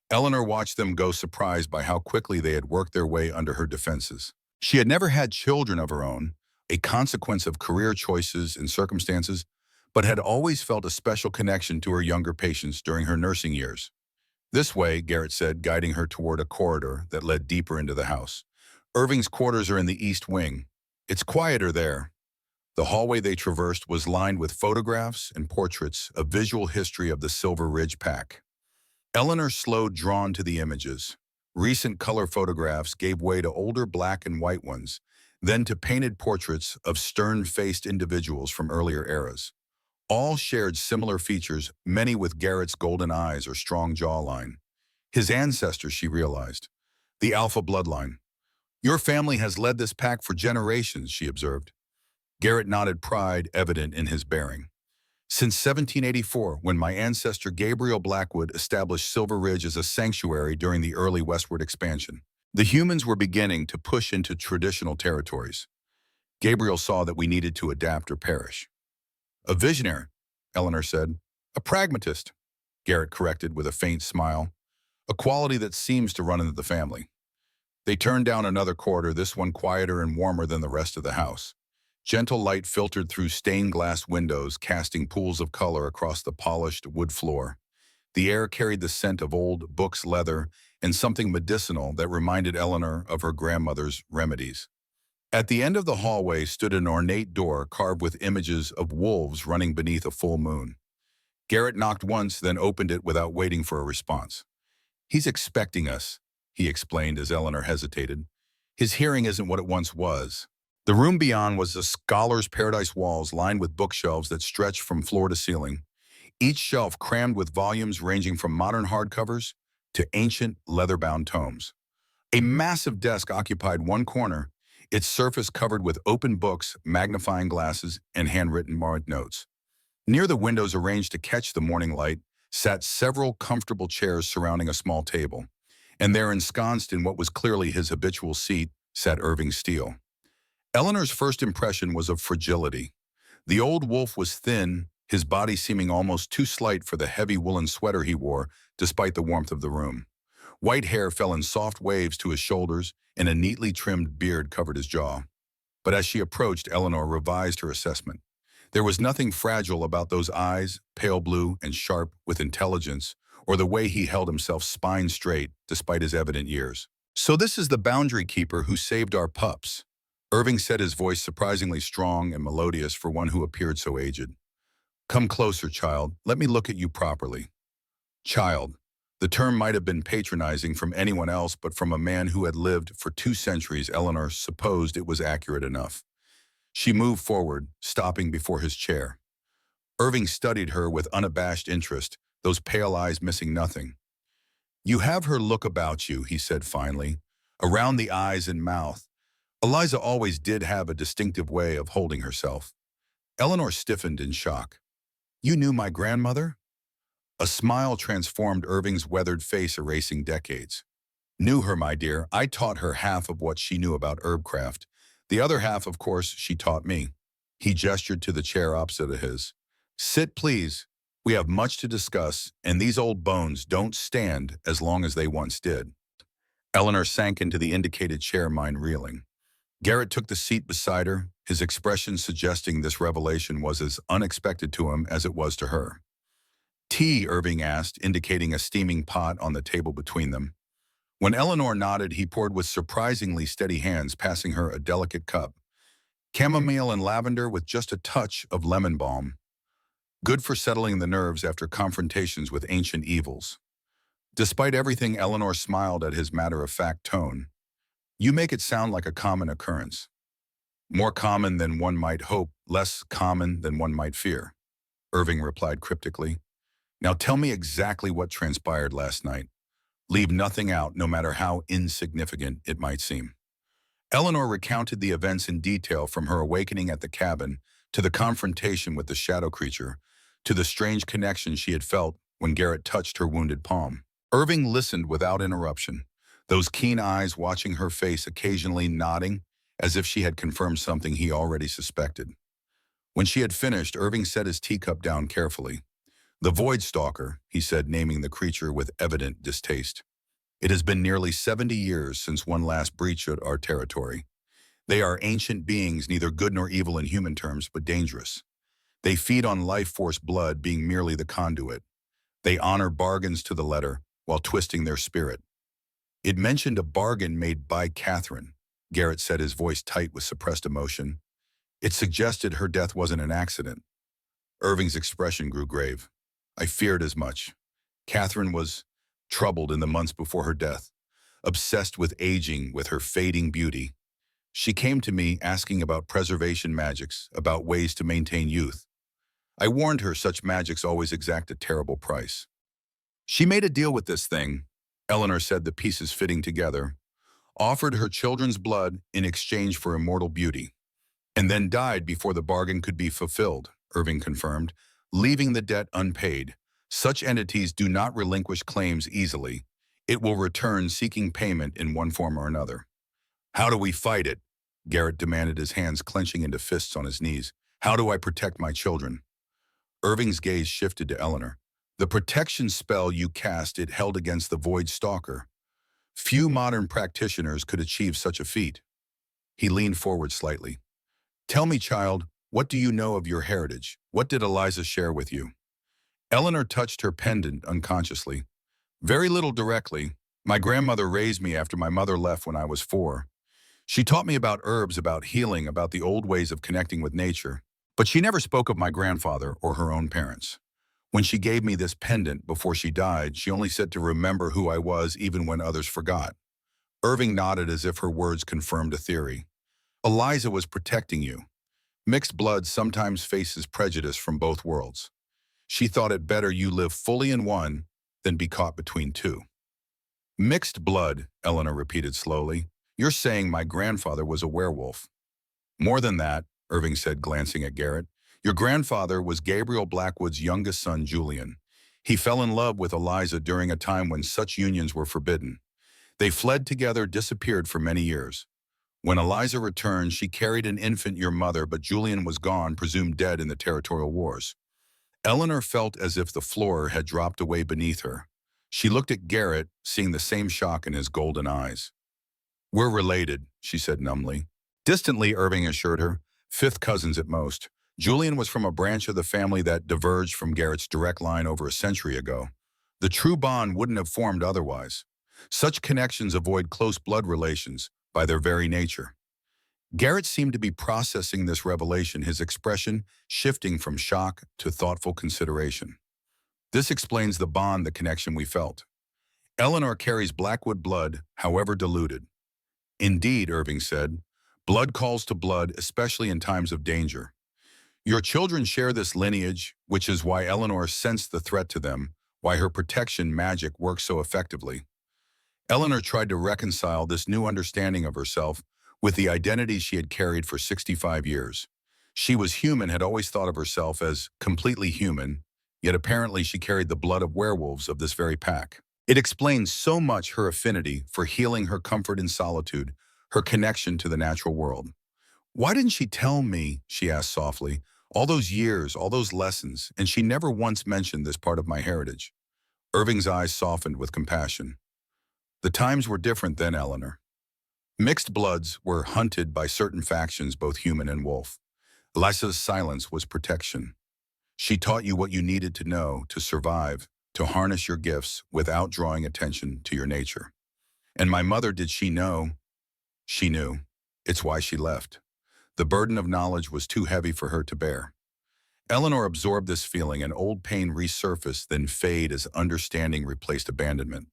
[SPEAKER 1] Eleanor watched them go, surprised by how quickly they had worked their way under her defenses. She had never had children of her own, a consequence of career choices and circumstances, but had always felt a special connection to her younger patients during her nursing years. "This way," Garrett said, guiding her toward a corridor that led deeper into the house. "Irving's quarters are in the east wing. It's quieter there." The hallway they traversed was lined with photographs and portraits, a visual history of the Silver Ridge Pack. Eleanor slowed, drawn to the images. Recent color photographs gave way to older black and white ones, then to painted portraits of stern-faced individuals from earlier eras. All shared similar features, many with Garrett's golden eyes or strong jawline. His ancestors, she realized. The Alpha bloodline. "Your family has led this pack for generations," she observed. Garrett nodded, pride evident in his bearing. "Since 1784, when my ancestor Gabriel Blackwood established Silver Ridge as a sanctuary during the early westward expansion. The humans were beginning to push into traditional territories. Gabriel saw that we needed to adapt or perish." "A visionary," Eleanor said. "A pragmatist," Garrett corrected with a faint smile. "A quality that seems to run into the family." They turned down another corridor, this one quieter and warmer than the rest of the house. Gentle light filtered through stained glass windows, casting pools of color across the polished wood floor. The air carried the scent of old books, leather, and something medicinal that reminded Eleanor of her grandmother's remedies. At the end of the hallway stood an ornate door carved with images of wolves running beneath a full moon. Garrett knocked once, then opened it without waiting for a response. "He's expecting us," he explained as Eleanor hesitated. "His hearing isn't what it once was." The room beyond was a scholar's paradise, walls lined with bookshelves that stretched from floor to ceiling, each shelf crammed with volumes ranging from modern hardcovers to ancient leather-bound tomes. A massive desk occupied one corner, its surface covered with open books, magnifying glasses, and handwritten marked notes. Near the windows, arranged to catch the morning light, sat several comfortable chairs surrounding a small table, and there, ensconced in what was clearly his habitual seat, sat Irving Steele. Eleanor's first impression was of fragility. The old wolf was thin, his body seeming almost too slight for the heavy woolen sweater he wore, despite the warmth of the room. White hair fell in soft waves to his shoulders, and a neatly trimmed beard covered his jaw. But as she approached, Eleanor revised her assessment. There was nothing fragile about those eyes, pale blue and sharp with intelligence, or the way he held himself spine straight despite his evident years. "So this is the boundary keeper who saved our pups," Irving said, his voice surprisingly strong and melodious for one who appeared so aged. "Come closer, child. Let me look at you properly." Child. The term might have been patronizing from anyone else, but from a man who had lived for 2 centuries, Eleanor supposed it was accurate enough. She moved forward, stopping before his chair. Irving studied her with unabashed interest, those pale eyes missing nothing. "You have her look about you," he said finally, "around the eyes and mouth. Eliza always did have a distinctive way of holding herself." Eleanor stiffened in shock. "You knew my grandmother?" A smile transformed Irving's weathered face, erasing decades. "Knew her, my dear. I taught her half of what she knew about herbcraft. The other half, of course, she taught me." He gestured to the chair opposite of his. "Sit, please. We have much to discuss, and these old bones don't stand as long as they once did." Eleanor sank into the indicated chair, mind reeling. Garrett took the seat beside her, his expression suggesting this revelation was as unexpected to him as it was to her. "Tea?" Irving asked, indicating a steaming pot on the table between them. When Eleanor nodded, he poured with surprisingly steady hands, passing her a delicate cup. "Chamomile and lavender with just a touch of lemon balm. Good for settling the nerves after confrontations with ancient evils." Despite everything, Eleanor smiled at his matter-of-fact tone. "You make it sound like a common occurrence." "More common than one might hope, less common than one might fear," Irving replied cryptically. "Now tell me exactly what transpired last night. Leave nothing out, no matter how insignificant it might seem." Eleanor recounted the events in detail, from her awakening at the cabin, to the confrontation with the shadow creature, to the strange connection she had felt when Garrett touched her wounded palm. Irving listened without interruption, those keen eyes watching her face, occasionally nodding as if she had confirmed something he already suspected. When she had finished, Irving set his teacup down carefully. "The Void Stalker," he said, naming the creature with evident distaste. "It has been nearly 70 years since one last breached our territory. They are ancient beings, neither good nor evil in human terms, but dangerous. They feed on life force blood, being merely the conduit. They honor bargains to the letter, while twisting their spirit." "It mentioned a bargain made by Catherine," Garrett said, his voice tight with suppressed emotion. "It suggested her death wasn't an accident." Irving's expression grew grave. "I feared as much. Catherine was troubled in the months before her death, obsessed with aging, with her fading beauty. She came to me asking about preservation magics, about ways to maintain youth. I warned her such magics always exact a terrible price. She made a deal with this thing," Eleanor said, the pieces fitting together, "offered her children's blood in exchange for immortal beauty, and then died before the bargain could be fulfilled," Irving confirmed, "leaving the debt unpaid. Such entities do not relinquish claims easily. It will return seeking payment in one form or another." "How do we fight it?" Garrett demanded, his hands clenching into fists on his knees. "How do I protect my children?" Irving's gaze shifted to Eleanor. "The protection spell you cast it held against the Void Stalker. Few modern practitioners could achieve such a feat." He leaned forward slightly. "Tell me, child, what do you know of your heritage? What did Eliza share with you?" Eleanor touched her pendant unconsciously. "Very little directly. My grandmother raised me after my mother left when I was 4. She taught me about herbs, about healing, about the old ways of connecting with nature. But she never spoke of my grandfather or her own parents. When she gave me this pendant before she died, she only said to remember who I was even when others forgot." Irving nodded as if her words confirmed a theory. "Eliza was protecting you. Mixed blood sometimes faces prejudice from both worlds. She thought it better you live fully in one than be caught between two." "Mixed blood," Eleanor repeated slowly. "You're saying my grandfather was a werewolf." "More than that," Irving said, glancing at Garrett. "Your grandfather was Gabriel Blackwood's youngest son, Julian. He fell in love with Eliza during a time when such unions were forbidden. They fled together, disappeared for many years. When Eliza returned, she carried an infant, your mother, but Julian was gone, presumed dead in the territorial wars." Eleanor felt as if the floor had dropped away beneath her. She looked at Garrett, seeing the same shock in his golden eyes. "We're related," she said numbly. "Distantly," Irving assured her. "Fifth cousins at most. Julian was from a branch of the family that diverged from Garrett's direct line over a century ago. The true bond wouldn't have formed otherwise. Such connections avoid close blood relations by their very nature." Garrett seemed to be processing this revelation, his expression shifting from shock to thoughtful consideration. "This explains the bond, the connection we felt. Eleanor carries Blackwood blood, however diluted." "Indeed," Irving said. "Blood calls to blood, especially in times of danger. Your children share this lineage, which is why Eleanor sensed the threat to them, why her protection magic works so effectively." Eleanor tried to reconcile this new understanding of herself with the identity she had carried for 65 years. She was human, had always thought of herself as completely human, yet apparently she carried the blood of werewolves of this very pack. It explains so much her affinity for healing, her comfort in solitude, her connection to the natural world. "Why didn't she tell me," she asked softly, "all those years, all those lessons, and she never once mentioned this part of my heritage?" Irving's eyes softened with compassion. "The times were different then, Eleanor. Mixed bloods were hunted by certain factions, both human and wolf. Eliza's silence was protection. She taught you what you needed to know to survive, to harness your gifts without drawing attention to your nature. And my mother, did she know? She knew. It's why she left. The burden of knowledge was too heavy for her to bear." Eleanor absorbed this feeling, and old pain resurfaced, then fade as understanding replaced abandonment.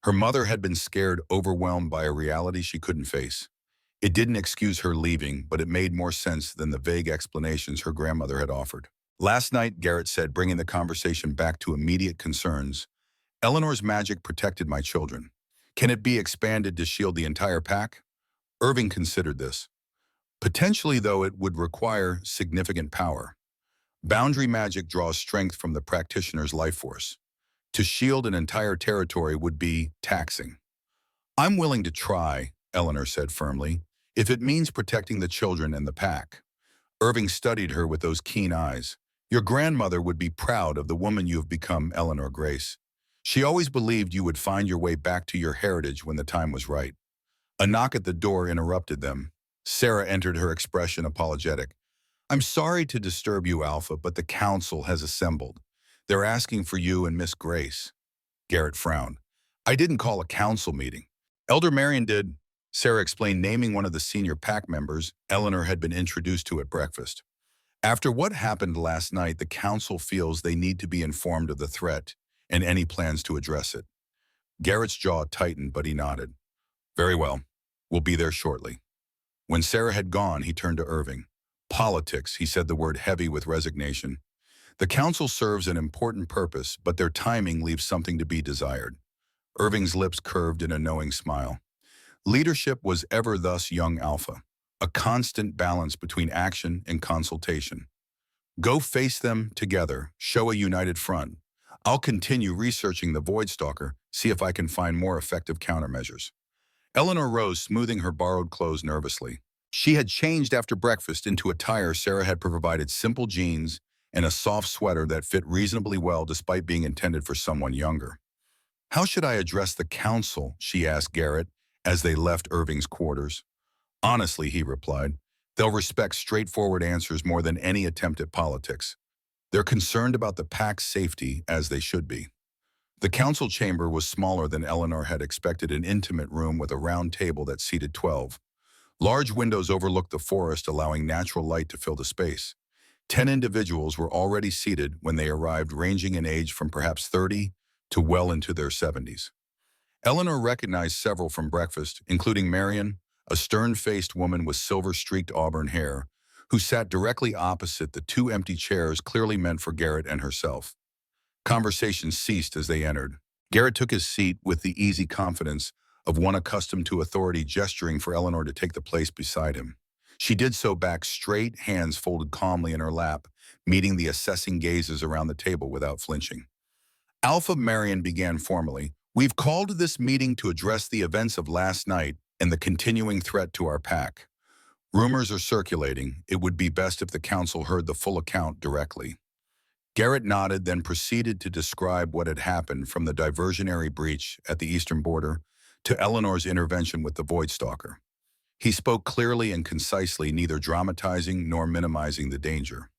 [SPEAKER 1] Her mother had been scared, overwhelmed by a reality she couldn't face. It didn't excuse her leaving, but it made more sense than the vague explanations her grandmother had offered. "Last night," Garrett said, bringing the conversation back to immediate concerns, "Eleanor's magic protected my children. Can it be expanded to shield the entire pack?" Irving considered this. "Potentially, though, it would require significant power. Boundary magic draws strength from the practitioner's life force. To shield an entire territory would be taxing." "I'm willing to try," Eleanor said firmly. if it means protecting the children and the pack. Irving studied her with those keen eyes. Your grandmother would be proud of the woman you have become, Eleanor Grace. She always believed you would find your way back to your heritage when the time was right. A knock at the door interrupted them. Sarah entered, her expression apologetic. I'm sorry to disturb you, Alpha, but the council has assembled. They're asking for you and Miss Grace. Garrett frowned. I didn't call a council meeting. Elder Marion did, Sarah explained, naming one of the senior pack members Eleanor had been introduced to at breakfast. After what happened last night, the council feels they need to be informed of the threat and any plans to address it. Garrett's jaw tightened, but he nodded. Very well. We'll be there shortly. When Sarah had gone, he turned to Irving. Politics, he said, the word heavy with resignation. The council serves an important purpose, but their timing leaves something to be desired. Irving's lips curved in a knowing smile. Leadership was ever thus young Alpha, a constant balance between action and consultation. Go face them together, show a united front. I'll continue researching the Voidstalker, see if I can find more effective countermeasures. Eleanor rose, smoothing her borrowed clothes nervously. She had changed after breakfast into attire Sarah had provided, simple jeans and a soft sweater that fit reasonably well despite being intended for someone younger. How should I address the council, she asked Garrett as they left Irving's quarters. Honestly, he replied, they'll respect straightforward answers more than any attempt at politics. They're concerned about the pack's safety, as they should be. The council chamber was smaller than Eleanor had expected, an intimate room with a round table that seated 12. Large windows overlooked the forest, allowing natural light to fill the space. 10 individuals were already seated when they arrived, ranging in age from perhaps 30 to well into their 70s. Eleanor recognized several from breakfast, including Marion, a stern-faced woman with silver-streaked auburn hair, who sat directly opposite the two empty chairs clearly meant for Garrett and herself. Conversation ceased as they entered. Garrett took his seat with the easy confidence of one accustomed to authority, gesturing for Eleanor to take the place beside him. She did so, back straight, hands folded calmly in her lap, meeting the assessing gazes around the table without flinching. Alpha, Marion began formally. We've called this meeting to address the events of last night and the continuing threat to our pack. Rumors are circulating. It would be best if the council heard the full account directly. Garrett nodded, then proceeded to describe what had happened, from the diversionary breach at the eastern border to Eleanor's intervention with the Voidstalker. He spoke clearly and concisely, neither dramatizing nor minimizing the danger.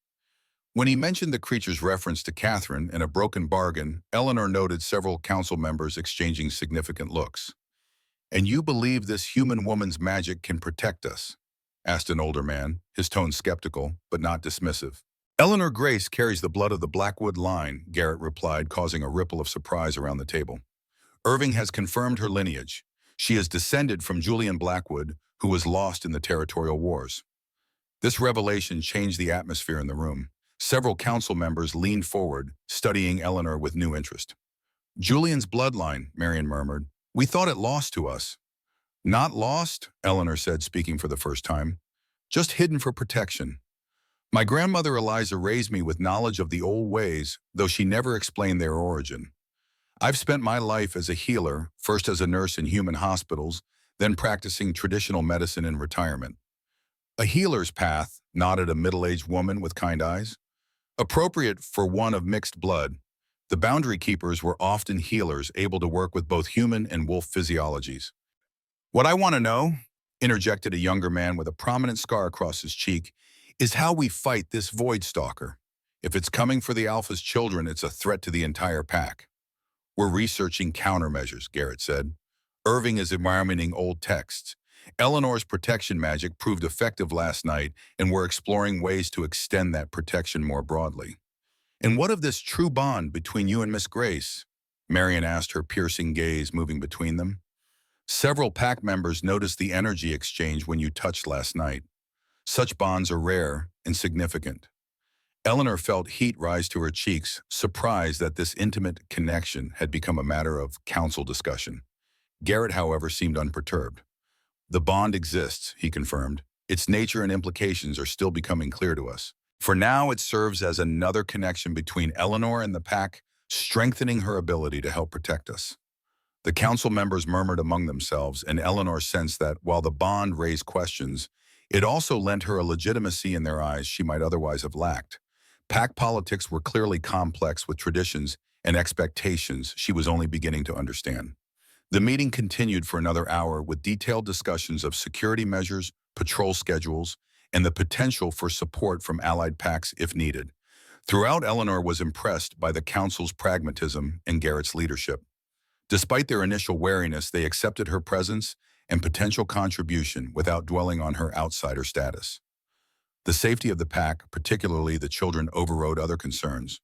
[SPEAKER 1] When he mentioned the creature's reference to Catherine and a broken bargain, Eleanor noted several council members exchanging significant looks. And you believe this human woman's magic can protect us? Asked an older man, his tone skeptical, but not dismissive. Eleanor Grace carries the blood of the Blackwood line, Garrett replied, causing a ripple of surprise around the table. Irving has confirmed her lineage. She is descended from Julian Blackwood, who was lost in the territorial wars. This revelation changed the atmosphere in the room. Several council members leaned forward, studying Eleanor with new interest. Julian's bloodline, Marion murmured. We thought it lost to us. Not lost, Eleanor said, speaking for the first time. Just hidden for protection. My grandmother Eliza raised me with knowledge of the old ways, though she never explained their origin. I've spent my life as a healer, first as a nurse in human hospitals, then practicing traditional medicine in retirement. A healer's path, nodded a middle-aged woman with kind eyes. Appropriate for one of mixed blood. The boundary keepers were often healers, able to work with both human and wolf physiologies. What I want to know, interjected a younger man with a prominent scar across his cheek, is how we fight this Voidstalker. If it's coming for the Alpha's children, it's a threat to the entire pack. We're researching countermeasures, Garrett said. Irving is environmenting old texts. Eleanor's protection magic proved effective last night, and we're exploring ways to extend that protection more broadly. And what of this true bond between you and Miss Grace? Marion asked, her piercing gaze moving between them. Several pack members noticed the energy exchange when you touched last night. Such bonds are rare and significant. Eleanor felt heat rise to her cheeks, surprised that this intimate connection had become a matter of council discussion. Garrett, however, seemed unperturbed. The bond exists, he confirmed. Its nature and implications are still becoming clear to us. For now, it serves as another connection between Eleanor and the pack, strengthening her ability to help protect us. The council members murmured among themselves, and Eleanor sensed that, while the bond raised questions, it also lent her a legitimacy in their eyes she might otherwise have lacked. Pack politics were clearly complex with traditions and expectations she was only beginning to understand. The meeting continued for another hour with detailed discussions of security measures, patrol schedules, and the potential for support from allied packs if needed. Throughout, Eleanor was impressed by the council's pragmatism and Garrett's leadership. Despite their initial wariness, they accepted her presence and potential contribution without dwelling on her outsider status. The safety of the pack, particularly the children, overrode other concerns.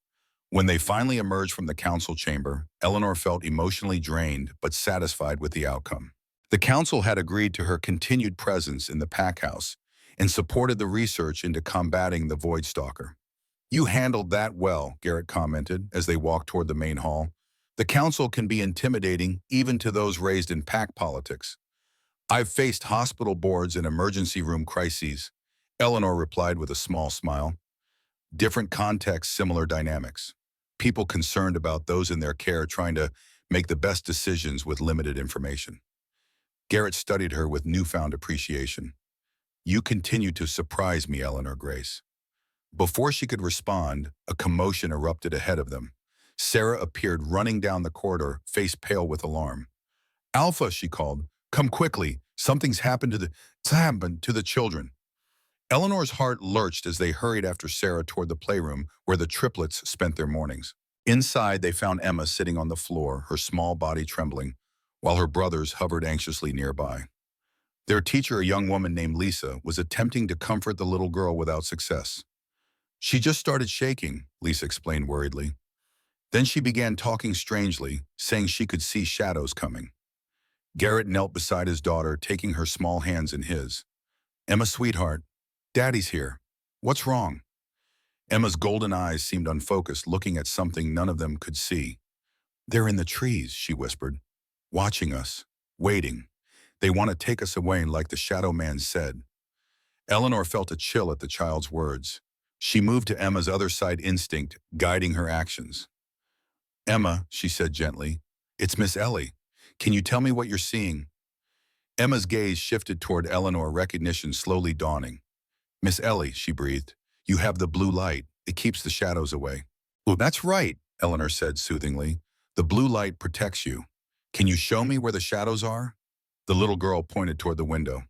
[SPEAKER 1] When they finally emerged from the council chamber, Eleanor felt emotionally drained but satisfied with the outcome. The council had agreed to her continued presence in the pack house and supported the research into combating the Void Stalker. "You handled that well," Garrett commented as they walked toward the main hall. "The council can be intimidating even to those raised in pack politics." "I've faced hospital boards and emergency room crises," Eleanor replied with a small smile. "Different contexts, similar dynamics. People concerned about those in their care trying to make the best decisions with limited information." Garrett studied her with newfound appreciation. "You continue to surprise me, Eleanor Grace." Before she could respond, a commotion erupted ahead of them. Sarah appeared running down the corridor, face pale with alarm. "Alpha," she called, "come quickly. Something's happened to the children." Eleanor's heart lurched as they hurried after Sarah toward the playroom where the triplets spent their mornings. Inside, they found Emma sitting on the floor, her small body trembling, while her brothers hovered anxiously nearby. Their teacher, a young woman named Lisa, was attempting to comfort the little girl without success. "She just started shaking," Lisa explained worriedly. Then she began talking strangely, saying she could see shadows coming. Garrett knelt beside his daughter, taking her small hands in his. "Emma, sweetheart, Daddy's here. What's wrong?" Emma's golden eyes seemed unfocused, looking at something none of them could see. "They're in the trees," she whispered, "watching us, waiting. They want to take us away, like the Shadow Man said." Eleanor felt a chill at the child's words. She moved to Emma's other side instinct, guiding her actions. "Emma," she said gently, "it's Miss Ellie. Can you tell me what you're seeing?" Emma's gaze shifted toward Eleanor, recognition slowly dawning. "Miss Ellie," she breathed, "you have the blue light. It keeps the shadows away." "Oh, that's right," Eleanor said soothingly. "The blue light protects you. Can you show me where the shadows are?" The little girl pointed toward the window.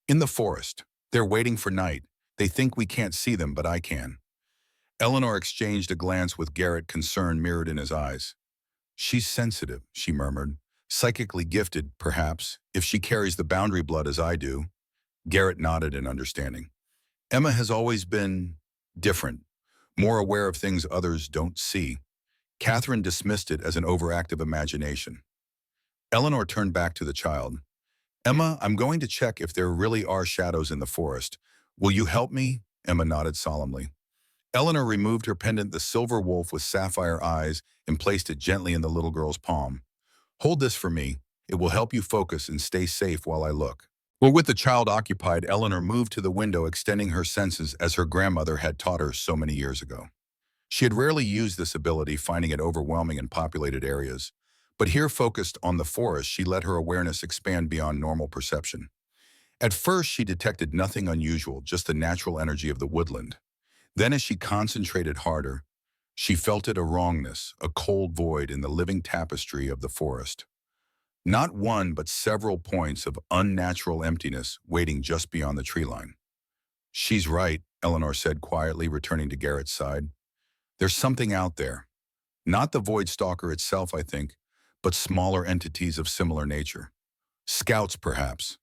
[SPEAKER 1] "In the forest. They're waiting for night. They think we can't see them, but I can." Eleanor exchanged a glance with Garrett, concern mirrored in his eyes. "She's sensitive," she murmured. "Psychically gifted, perhaps, if she carries the boundary blood as I do." Garrett nodded in understanding. "Emma has always been different, more aware of things others don't see." Catherine dismissed it as an overactive imagination. Eleanor turned back to the child. "Emma, I'm going to check if there really are shadows in the forest. Will you help me?" Emma nodded solemnly. Eleanor removed her pendant, the silver wolf with sapphire eyes, and placed it gently in the little girl's palm. "Hold this for me. It will help you focus and stay safe while I look." Well, with the child occupied, Eleanor moved to the window, extending her senses as her grandmother had taught her so many years ago. She had rarely used this ability, finding it overwhelming in populated areas. But here, focused on the forest, she let her awareness expand beyond normal perception. At first, she detected nothing unusual, just the natural energy of the woodland. Then, as she concentrated harder, she felt it, a wrongness, a cold void in the living tapestry of the forest. Not one, but several points of unnatural emptiness waiting just beyond the tree line. "She's right," Eleanor said quietly, returning to Garrett's side. "There's something out there. Not the Void Stalker itself, I think, but smaller entities of similar nature. Scouts, perhaps."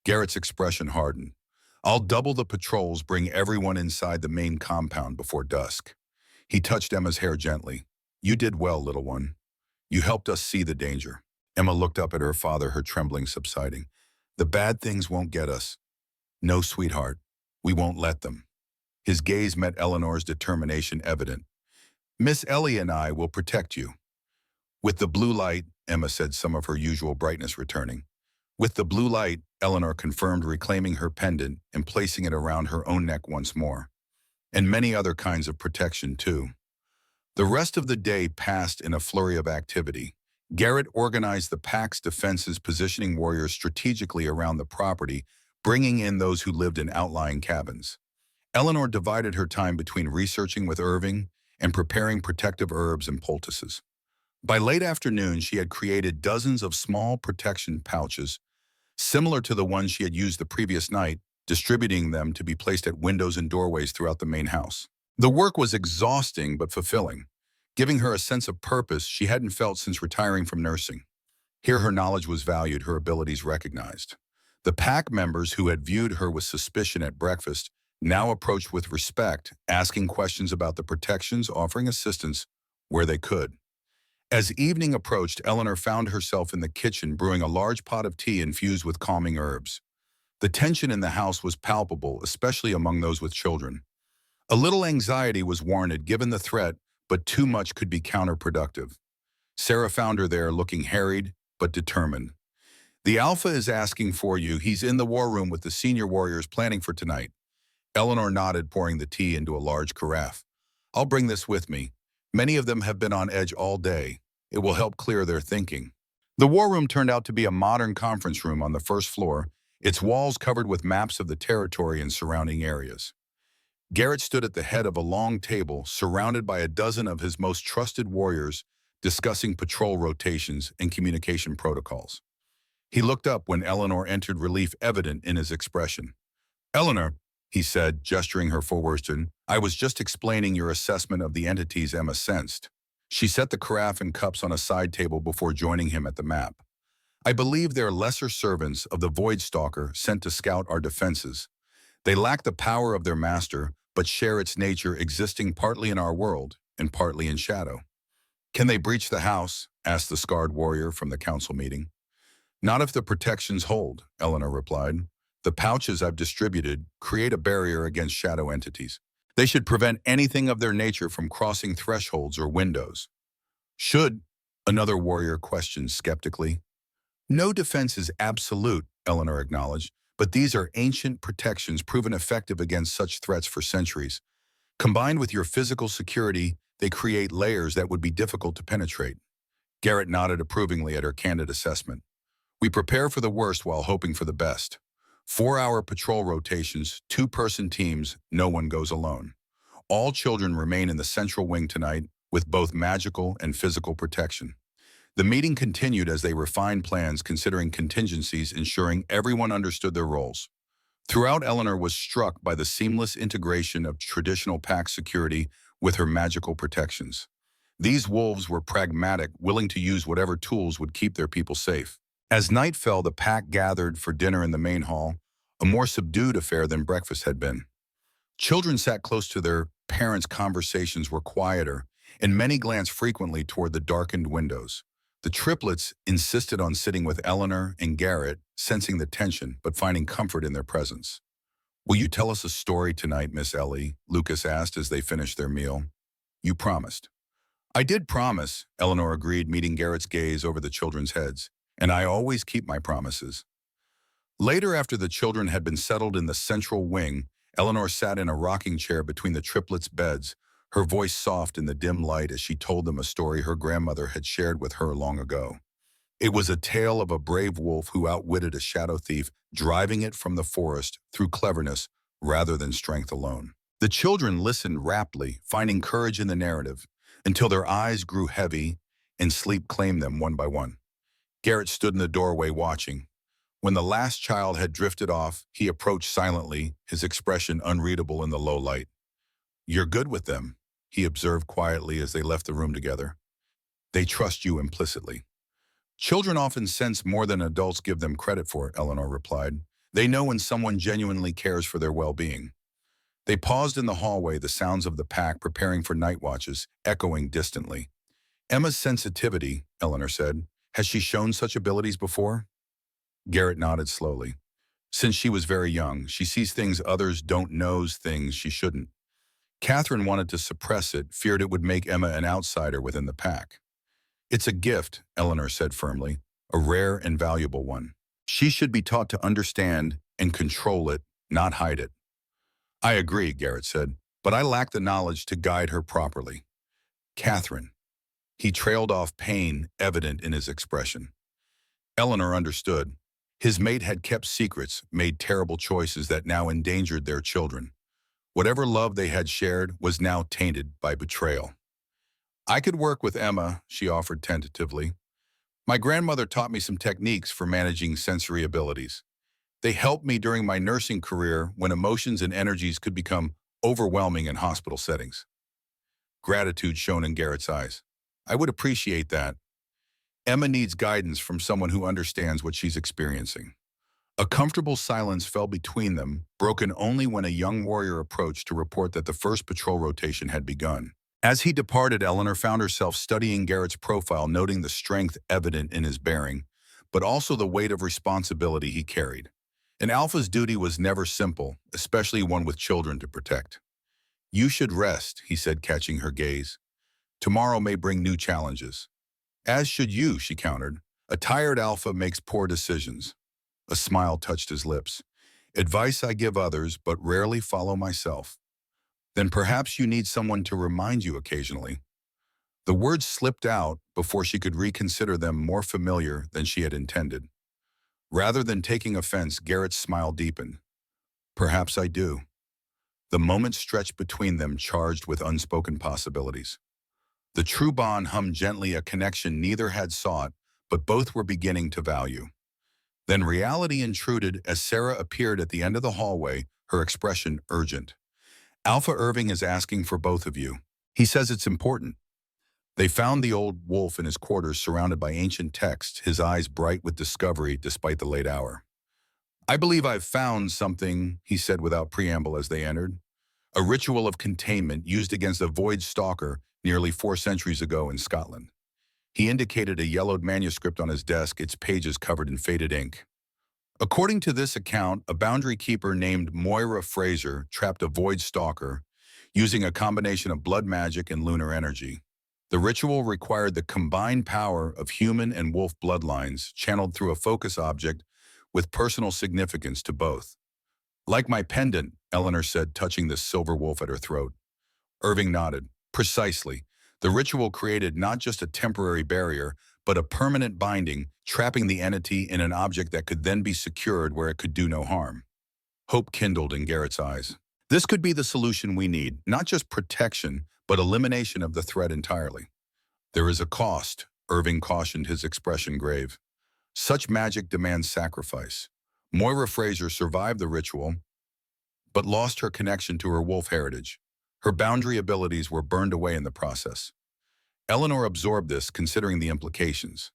[SPEAKER 1] Garrett's expression hardened. "I'll double the patrols, bring everyone inside the main compound before dusk." He touched Emma's hair gently. "You did well, little one. You helped us see the danger." Emma looked up at her father, her trembling subsiding. "The bad things won't get us." "No, sweetheart. We won't let them." His gaze met Eleanor's, determination evident. "Miss Ellie and I will protect you." "With the blue light," Emma said, some of her usual brightness returning. "With the blue light," Eleanor confirmed, reclaiming her pendant and placing it around her own neck once more. "And many other kinds of protection, too." The rest of the day passed in a flurry of activity. Garrett organized the pack's defenses, positioning warriors strategically around the property, bringing in those who lived in outlying cabins. Eleanor divided her time between researching with Irving and preparing protective herbs and poultices. By late afternoon, she had created dozens of small protection pouches, similar to the ones she had used the previous night, distributing them to be placed at windows and doorways throughout the main house. The work was exhausting but fulfilling, giving her a sense of purpose she hadn't felt since retiring from nursing. Here her knowledge was valued, her abilities recognized. The pack members who had viewed her with suspicion at breakfast now approached with respect, asking questions about the protections, offering assistance where they could. As evening approached, Eleanor found herself in the kitchen brewing a large pot of tea infused with calming herbs. The tension in the house was palpable, especially among those with children. A little anxiety was warranted given the threat, but too much could be counterproductive. Sarah found her there looking harried but determined. "The Alpha is asking for you. He's in the war room with the senior warriors planning for tonight." Eleanor nodded, pouring the tea into a large carafe. "I'll bring this with me. Many of them have been on edge all day. It will help clear their thinking." The war room turned out to be a modern conference room on the first floor, its walls covered with maps of the territory and surrounding areas. Garrett stood at the head of a long table, surrounded by a dozen of his most trusted warriors, discussing patrol rotations and communication protocols. He looked up when Eleanor entered, relief evident in his expression. "Eleanor," he said, gesturing her forward, "I was just explaining your assessment of the entities Emma sensed." She set the carafe and cups on a side table before joining him at the map. "I believe they're lesser servants of the Void Stalker sent to scout our defenses. They lack the power of their master, but share its nature, existing partly in our world and partly in shadow." "Can they breach the house?" asked the scarred warrior from the council meeting. "Not if the protections hold," Eleanor replied. "The pouches I've distributed create a barrier against shadow entities. They should prevent anything of their nature from crossing thresholds or windows." "Should?" another warrior questioned skeptically. "No defense is absolute," Eleanor acknowledged, "but these are ancient protections proven effective against such threats for centuries. Combined with your physical security, they create layers that would be difficult to penetrate." Garrett nodded approvingly at her candid assessment. "We prepare for the worst while hoping for the best. 4-hour patrol rotations, 2-person teams, no one goes alone. All children remain in the central wing tonight with both magical and physical protection." The meeting continued as they refined plans, considering contingencies, ensuring everyone understood their roles. Throughout, Eleanor was struck by the seamless integration of traditional pack security with her magical protections. These wolves were pragmatic, willing to use whatever tools would keep their people safe. As night fell, the pack gathered for dinner in the main hall, a more subdued affair than breakfast had been. Children sat close to their parents', conversations were quieter, and many glanced frequently toward the darkened windows. The triplets insisted on sitting with Eleanor and Garrett, sensing the tension but finding comfort in their presence. "Will you tell us a story tonight, Miss Ellie?" Lucas asked as they finished their meal. "You promised." "I did promise," Eleanor agreed, meeting Garrett's gaze over the children's heads. "And I always keep my promises." Later, after the children had been settled in the central wing, Eleanor sat in a rocking chair between the triplets' beds, her voice soft in the dim light as she told them a story her grandmother had shared with her long ago. It was a tale of a brave wolf who outwitted a shadow thief, driving it from the forest through cleverness rather than strength alone. The children listened raptly, finding courage in the narrative, until their eyes grew heavy and sleep claimed them one by one. Garrett stood in the doorway watching. When the last child had drifted off, he approached silently, his expression unreadable in the low light. "You're good with them," he observed quietly as they left the room together. "They trust you implicitly." "Children often sense more than adults give them credit for," Eleanor replied. "They know when someone genuinely cares for their well-being." They paused in the hallway, the sounds of the pack preparing for night watches echoing distantly. "Emma's sensitivity," Eleanor said. "Has she shown such abilities before?" Garrett nodded slowly. "Since she was very young, she sees things others don't, knows things she shouldn't. Catherine wanted to suppress it, feared it would make Emma an outsider within the pack." "It's a gift," Eleanor said firmly, "a rare and valuable one. She should be taught to understand and control it, not hide it." "I agree," Garrett said, "but I lack the knowledge to guide her properly." "Catherine." He trailed off, pain evident in his expression. Eleanor understood. His mate had kept secrets, made terrible choices that now endangered their children. Whatever love they had shared was now tainted by betrayal. "I could work with Emma," she offered tentatively. "My grandmother taught me some techniques for managing sensory abilities. They helped me during my nursing career when emotions and energies could become overwhelming in hospital settings." Gratitude shone in Garrett's eyes. "I would appreciate that. Emma needs guidance from someone who understands what she's experiencing." A comfortable silence fell between them, broken only when a young warrior approached to report that the first patrol rotation had begun. As he departed, Eleanor found herself studying Garrett's profile, noting the strength evident in his bearing, but also the weight of responsibility he carried. An alpha's duty was never simple, especially one with children to protect. "You should rest," he said, catching her gaze. "Tomorrow may bring new challenges." "As should you," she countered. "A tired alpha makes poor decisions." A smile touched his lips. "Advice I give others, but rarely follow myself." "Then perhaps you need someone to remind you occasionally." The words slipped out before she could reconsider them, more familiar than she had intended. Rather than taking offense, Garrett's smile deepened. "Perhaps I do." The moment stretched between them, charged with unspoken possibilities. The true bond hummed gently, a connection neither had sought, but both were beginning to value. Then reality intruded as Sarah appeared at the end of the hallway, her expression urgent. "Alpha Irving is asking for both of you. He says it's important." They found the old wolf in his quarters, surrounded by ancient texts, his eyes bright with discovery despite the late hour. "I believe I've found something," he said without preamble as they entered. "A ritual of containment used against a void stalker nearly 4 centuries ago in Scotland." He indicated a yellowed manuscript on his desk, its pages covered in faded ink. "According to this account, a boundary keeper named Moira Fraser trapped a void stalker using a combination of blood magic and lunar energy. The ritual required the combined power of human and wolf bloodlines channeled through a focus object with personal significance to both." "Like my pendant," Eleanor said, touching the silver wolf at her throat. Irving nodded. "Precisely. The ritual created not just a temporary barrier, but a permanent binding, trapping the entity in an object that could then be secured where it could do no harm." Hope kindled in Garrett's eyes. "This could be the solution we need, not just protection, but elimination of the threat entirely." "There is a cost," Irving cautioned, his expression grave. "Such magic demands sacrifice. Moira Fraser survived the ritual, but lost her connection to her wolf heritage. Her boundary abilities were burned away in the process." Eleanor absorbed this, considering the implications.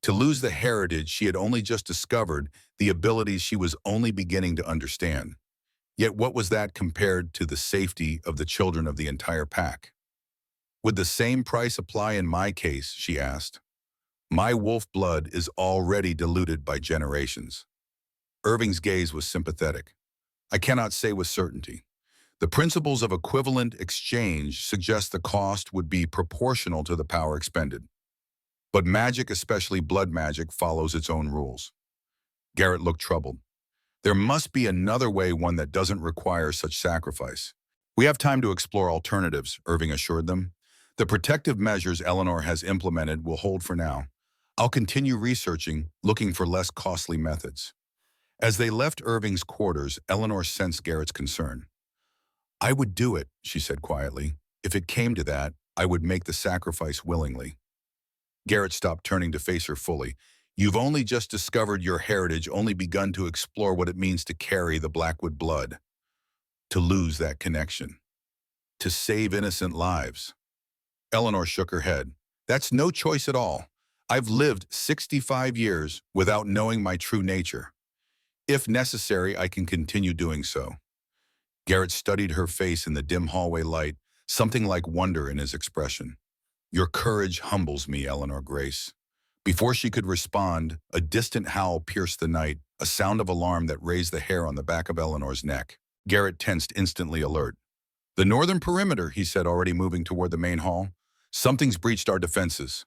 [SPEAKER 1] To lose the heritage she had only just discovered, the abilities she was only beginning to understand. Yet what was that compared to the safety of the children of the entire pack? "Would the same price apply in my case?" she asked. "My wolf blood is already diluted by generations." Irving's gaze was sympathetic. "I cannot say with certainty. The principles of equivalent exchange suggest the cost would be proportional to the power expended. But magic, especially blood magic, follows its own rules." Garrett looked troubled. "There must be another way, one that doesn't require such sacrifice." "We have time to explore alternatives," Irving assured them. "The protective measures Eleanor has implemented will hold for now. I'll continue researching, looking for less costly methods." As they left Irving's quarters, Eleanor sensed Garrett's concern. "I would do it," she said quietly. "If it came to that, I would make the sacrifice willingly." Garrett stopped, turning to face her fully. "You've only just discovered your heritage, only begun to explore what it means to carry the Blackwood blood. To lose that connection. To save innocent lives." Eleanor shook her head. "That's no choice at all. I've lived 65 years without knowing my true nature. If necessary, I can continue doing so." Garrett studied her face in the dim hallway light, something like wonder in his expression. "Your courage humbles me, Eleanor Grace." Before she could respond, a distant howl pierced the night, a sound of alarm that raised the hair on the back of Eleanor's neck. Garrett tensed, instantly alert. "The northern perimeter," he said, already moving toward the main hall. "Something's breached our defenses."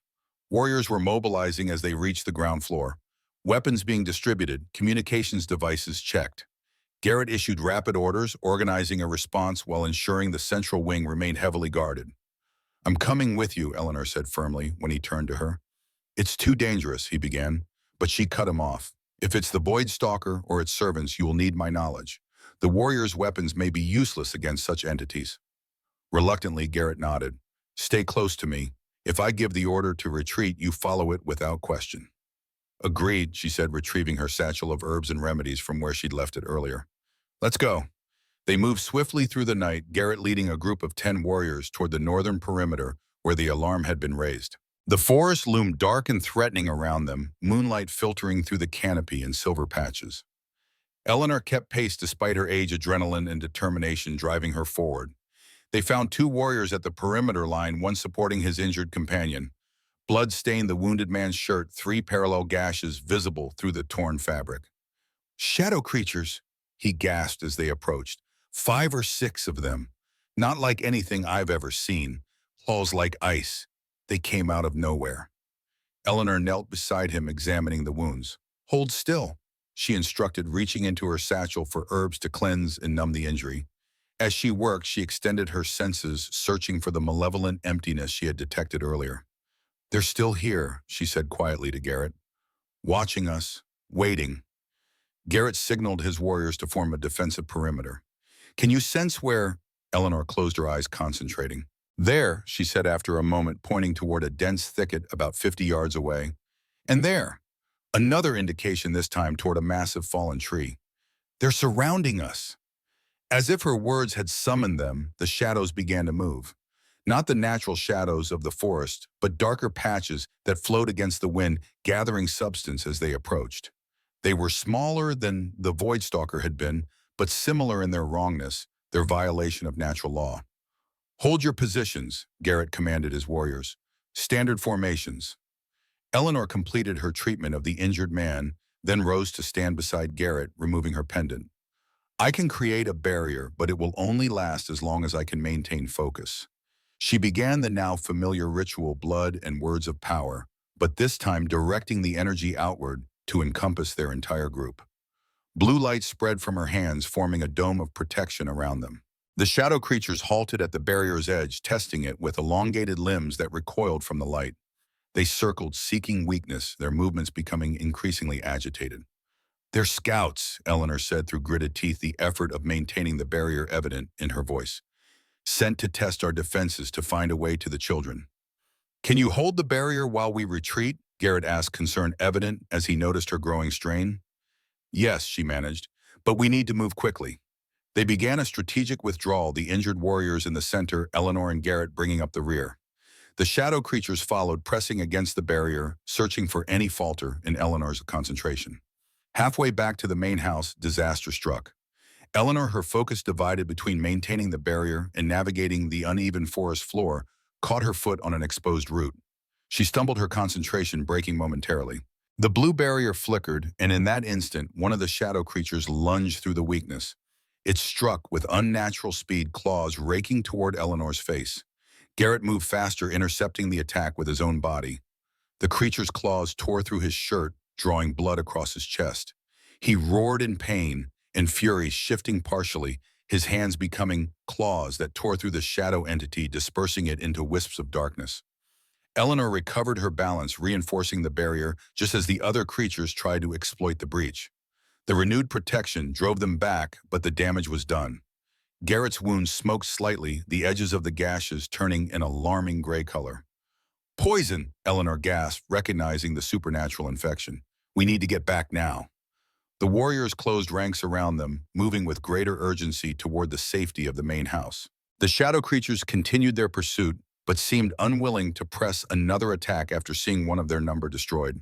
[SPEAKER 1] Warriors were mobilizing as they reached the ground floor. Weapons being distributed, communications devices checked. Garrett issued rapid orders, organizing a response while ensuring the central wing remained heavily guarded. I'm coming with you, Eleanor said firmly when he turned to her. It's too dangerous, he began, but she cut him off. If it's the Void Stalker or its servants, you will need my knowledge. The warrior's weapons may be useless against such entities. Reluctantly, Garrett nodded. Stay close to me. If I give the order to retreat, you follow it without question. Agreed, she said, retrieving her satchel of herbs and remedies from where she'd left it earlier. Let's go. They moved swiftly through the night, Garrett leading a group of 10 warriors toward the northern perimeter where the alarm had been raised. The forest loomed dark and threatening around them, moonlight filtering through the canopy in silver patches. Eleanor kept pace despite her age, adrenaline, and determination driving her forward. They found 2 warriors at the perimeter line, one supporting his injured companion. Blood stained the wounded man's shirt, 3 parallel gashes visible through the torn fabric. Shadow creatures, he gasped as they approached. 5 or 6 of them. Not like anything I've ever seen. Claws like ice. They came out of nowhere. Eleanor knelt beside him, examining the wounds. Hold still, she instructed, reaching into her satchel for herbs to cleanse and numb the injury. As she worked, she extended her senses, searching for the malevolent emptiness she had detected earlier. They're still here, she said quietly to Garrett. Watching us, waiting. Garrett signaled his warriors to form a defensive perimeter. Can you sense where? Eleanor closed her eyes, concentrating. There, she said after a moment, pointing toward a dense thicket about 50 yards away. And there, another indication, this time toward a massive fallen tree. They're surrounding us. As if her words had summoned them, the shadows began to move. Not the natural shadows of the forest, but darker patches that flowed against the wind, gathering substance as they approached. They were smaller than the Voidstalker had been, but similar in their wrongness, their violation of natural law. Hold your positions, Garrett commanded his warriors. Standard formations. Eleanor completed her treatment of the injured man, then rose to stand beside Garrett, removing her pendant. I can create a barrier, but it will only last as long as I can maintain focus. She began the now familiar ritual, blood and words of power, but this time directing the energy outward to encompass their entire group. Blue light spread from her hands, forming a dome of protection around them. The shadow creatures halted at the barrier's edge, testing it with elongated limbs that recoiled from the light. They circled, seeking weakness, their movements becoming increasingly agitated. They're scouts, Eleanor said through gritted teeth, the effort of maintaining the barrier evident in her voice. Sent to test our defenses to find a way to the children. Can you hold the barrier while we retreat? Garrett asked, concern evident as he noticed her growing strain. Yes, she managed, but we need to move quickly. They began a strategic withdrawal, the injured warriors in the center, Eleanor and Garrett bringing up the rear. The shadow creatures followed, pressing against the barrier, searching for any falter in Eleanor's concentration. Halfway back to the main house, disaster struck. Eleanor, her focus divided between maintaining the barrier and navigating the uneven forest floor, caught her foot on an exposed root. She stumbled, her concentration breaking momentarily. The blue barrier flickered, and in that instant, one of the shadow creatures lunged through the weakness. It struck with unnatural speed, claws raking toward Eleanor's face. Garrett moved faster, intercepting the attack with his own body. The creature's claws tore through his shirt, drawing blood across his chest. He roared in pain and fury, shifting partially, his hands becoming claws that tore through the shadow entity, dispersing it into wisps of darkness. Eleanor recovered her balance, reinforcing the barrier just as the other creatures tried to exploit the breach. The renewed protection drove them back, but the damage was done. Garrett's wounds smoked slightly, the edges of the gashes turning an alarming gray color. Poison, Eleanor gasped, recognizing the supernatural infection. We need to get back now. The warriors closed ranks around them, moving with greater urgency toward the safety of the main house. The shadow creatures continued their pursuit, but seemed unwilling to press another attack after seeing one of their number destroyed.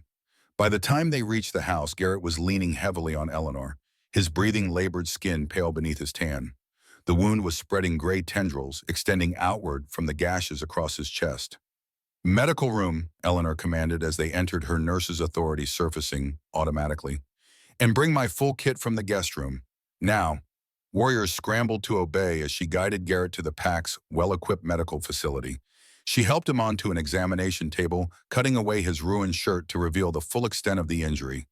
[SPEAKER 1] By the time they reached the house, Garrett was leaning heavily on Eleanor, his breathing labored skin pale beneath his tan. The wound was spreading gray tendrils, extending outward from the gashes across his chest. Medical room, Eleanor commanded as they entered, her nurse's authority surfacing automatically. And bring my full kit from the guest room. Now. Warriors scrambled to obey as she guided Garrett to the pack's well-equipped medical facility. She helped him onto an examination table, cutting away his ruined shirt to reveal the full extent of the injury.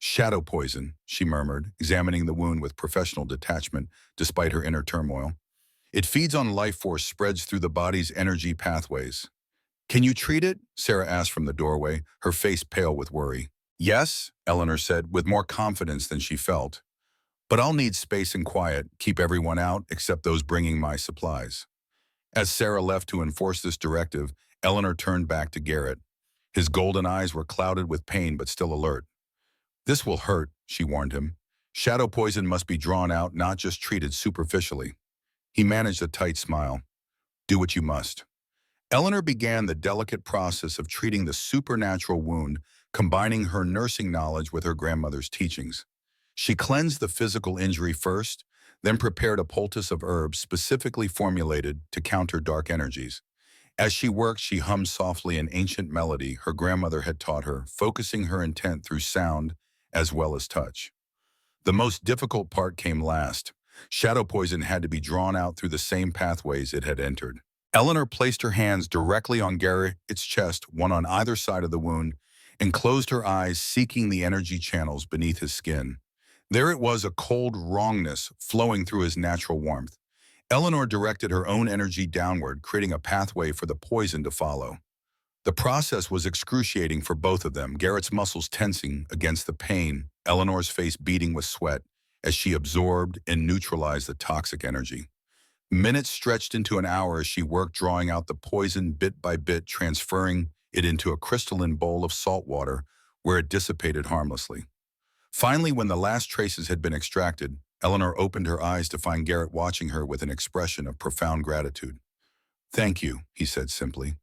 [SPEAKER 1] Shadow poison, she murmured, examining the wound with professional detachment despite her inner turmoil. It feeds on life force spreads through the body's energy pathways. Can you treat it? Sarah asked from the doorway, her face pale with worry. Yes, Eleanor said, with more confidence than she felt. But I'll need space and quiet, keep everyone out except those bringing my supplies. As Sarah left to enforce this directive, Eleanor turned back to Garrett. His golden eyes were clouded with pain but still alert. This will hurt, she warned him. Shadow poison must be drawn out, not just treated superficially. He managed a tight smile. Do what you must. Eleanor began the delicate process of treating the supernatural wound, combining her nursing knowledge with her grandmother's teachings. She cleansed the physical injury first, then prepared a poultice of herbs specifically formulated to counter dark energies. As she worked, she hummed softly an ancient melody her grandmother had taught her, focusing her intent through sound as well as touch. The most difficult part came last. Shadow poison had to be drawn out through the same pathways it had entered. Eleanor placed her hands directly on Garrett's chest, one on either side of the wound, and closed her eyes, seeking the energy channels beneath his skin. There it was, a cold wrongness flowing through his natural warmth. Eleanor directed her own energy downward, creating a pathway for the poison to follow. The process was excruciating for both of them, Garrett's muscles tensing against the pain, Eleanor's face beating with sweat as she absorbed and neutralized the toxic energy. Minutes stretched into an hour as she worked, drawing out the poison bit by bit, transferring it into a crystalline bowl of salt water where it dissipated harmlessly. Finally, when the last traces had been extracted, Eleanor opened her eyes to find Garrett watching her with an expression of profound gratitude. Thank you, he said simply.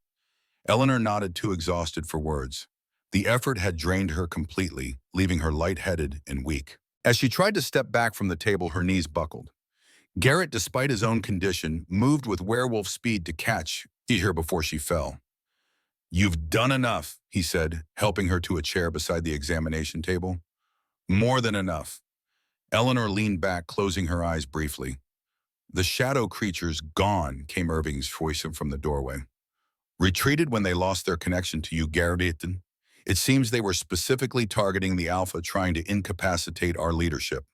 [SPEAKER 1] Eleanor nodded, too exhausted for words. The effort had drained her completely, leaving her lightheaded and weak. As she tried to step back from the table, her knees buckled. Garrett, despite his own condition, moved with werewolf speed to catch her before she fell. You've done enough, he said, helping her to a chair beside the examination table. More than enough. Eleanor leaned back, closing her eyes briefly. The shadow creatures gone, came Irving's voice from the doorway. Retreated when they lost their connection to you, Garrett. It seems they were specifically targeting the Alpha, trying to incapacitate our leadership.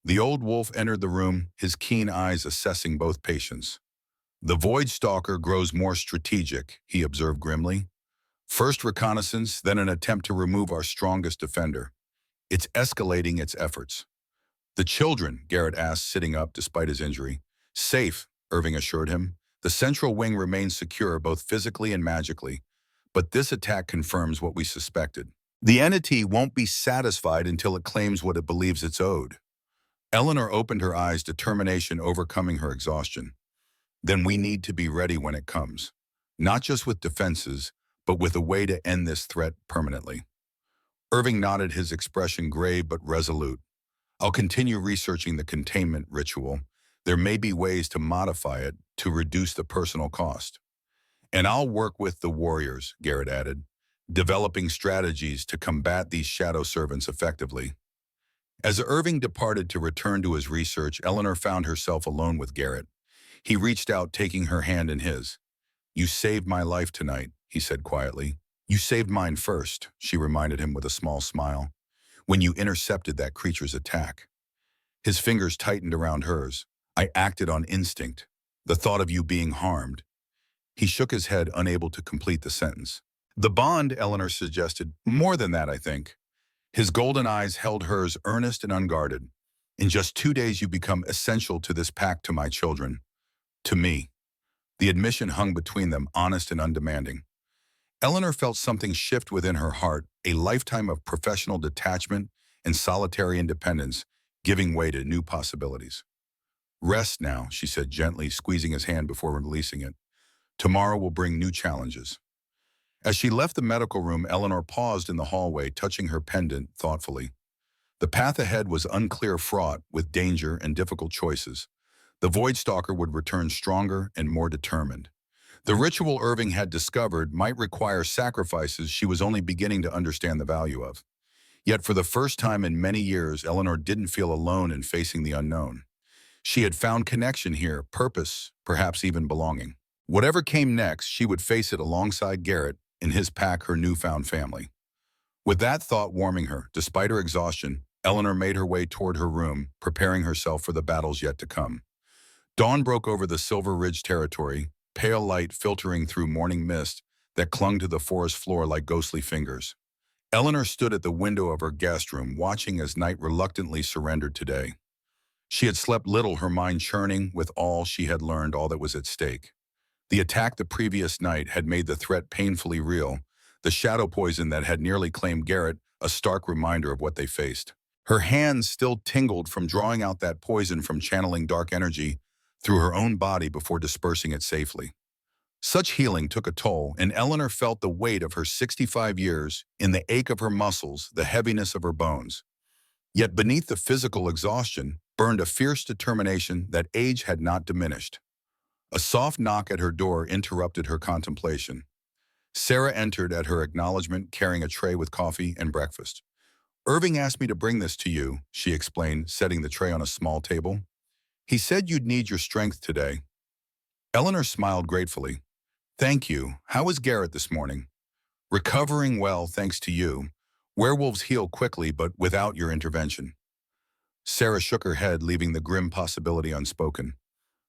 [SPEAKER 1] The old wolf entered the room, his keen eyes assessing both patients. The Void Stalker grows more strategic, he observed grimly. First reconnaissance, then an attempt to remove our strongest defender. It's escalating its efforts. The children, Garrett asked, sitting up despite his injury. Safe, Irving assured him. The central wing remains secure both physically and magically. But this attack confirms what we suspected. The entity won't be satisfied until it claims what it believes it's owed. Eleanor opened her eyes, determination overcoming her exhaustion. Then we need to be ready when it comes. Not just with defenses, but with a way to end this threat permanently. Irving nodded, his expression grave but resolute. I'll continue researching the containment ritual. There may be ways to modify it to reduce the personal cost. And I'll work with the warriors, Garrett added, developing strategies to combat these shadow servants effectively. As Irving departed to return to his research, Eleanor found herself alone with Garrett. He reached out, taking her hand in his. You saved my life tonight, he said quietly. You saved mine first, she reminded him with a small smile, when you intercepted that creature's attack. His fingers tightened around hers. I acted on instinct, the thought of you being harmed. He shook his head, unable to complete the sentence. The bond, Eleanor suggested. More than that, I think. His golden eyes held hers, earnest and unguarded. In just 2 days you become essential to this pack, to my children. To me. The admission hung between them, honest and undemanding. Eleanor felt something shift within her heart, a lifetime of professional detachment and solitary independence, giving way to new possibilities. Rest now, she said gently, squeezing his hand before releasing it. Tomorrow will bring new challenges. As she left the medical room, Eleanor paused in the hallway, touching her pendant thoughtfully. The path ahead was unclear, fraught with danger and difficult choices. The Void Stalker would return stronger and more determined. The ritual Irving had discovered might require sacrifices she was only beginning to understand the value of. Yet for the first time in many years, Eleanor didn't feel alone in facing the unknown. She had found connection here, purpose, perhaps even belonging. Whatever came next, she would face it alongside Garrett, in his pack, her newfound family. With that thought warming her, despite her exhaustion, Eleanor made her way toward her room, preparing herself for the battles yet to come. Dawn broke over the Silver Ridge territory, pale light filtering through morning mist that clung to the forest floor like ghostly fingers. Eleanor stood at the window of her guest room, watching as night reluctantly surrendered today. She had slept little, her mind churning with all she had learned, all that was at stake. The attack the previous night had made the threat painfully real, the shadow poison that had nearly claimed Garrett a stark reminder of what they faced. Her hands still tingled from drawing out that poison, from channeling dark energy through her own body before dispersing it safely. Such healing took a toll, and Eleanor felt the weight of her 65 years in the ache of her muscles, the heaviness of her bones. Yet beneath the physical exhaustion burned a fierce determination that age had not diminished. A soft knock at her door interrupted her contemplation. Sarah entered at her acknowledgement, carrying a tray with coffee and breakfast. "Irving asked me to bring this to you," she explained, setting the tray on a small table. "He said you'd need your strength today." Eleanor smiled gratefully. "Thank you. How is Garrett this morning?" "Recovering well, thanks to you. Werewolves heal quickly, but without your intervention." Sarah shook her head, leaving the grim possibility unspoken.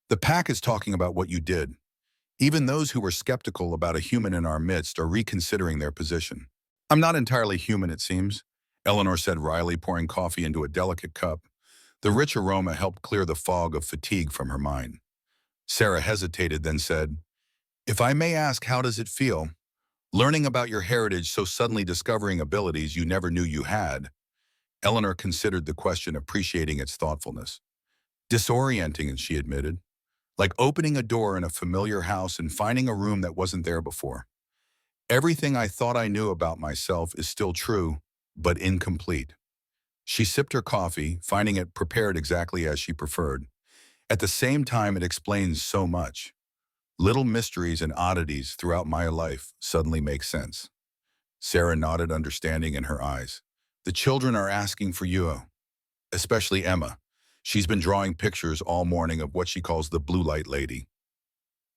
[SPEAKER 1] "The pack is talking about what you did. Even those who were skeptical about a human in our midst are reconsidering their position." "I'm not entirely human, it seems," Eleanor said wryly, pouring coffee into a delicate cup. The rich aroma helped clear the fog of fatigue from her mind. Sarah hesitated, then said, "If I may ask, how does it feel? Learning about your heritage, so suddenly discovering abilities you never knew you had." Eleanor considered the question, appreciating its thoughtfulness. "Disorienting," she admitted. "Like opening a door in a familiar house and finding a room that wasn't there before. Everything I thought I knew about myself is still true, but incomplete." She sipped her coffee, finding it prepared exactly as she preferred. "At the same time, it explains so much. Little mysteries and oddities throughout my life suddenly make sense." Sarah nodded, understanding in her eyes. "The children are asking for you, especially Emma. She's been drawing pictures all morning of what she calls the blue light lady."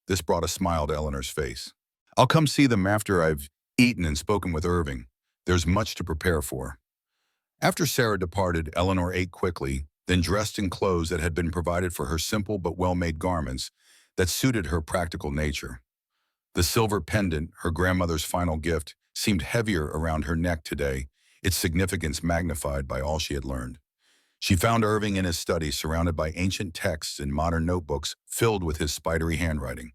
[SPEAKER 1] This brought a smile to Eleanor's face. "I'll come see them after I've eaten and spoken with Irving. There's much to prepare for." After Sarah departed, Eleanor ate quickly, then dressed in clothes that had been provided for her, simple but well-made garments that suited her practical nature. The silver pendant, her grandmother's final gift, seemed heavier around her neck today, its significance magnified by all she had learned. She found Irving in his study, surrounded by ancient texts and modern notebooks filled with his spidery handwriting.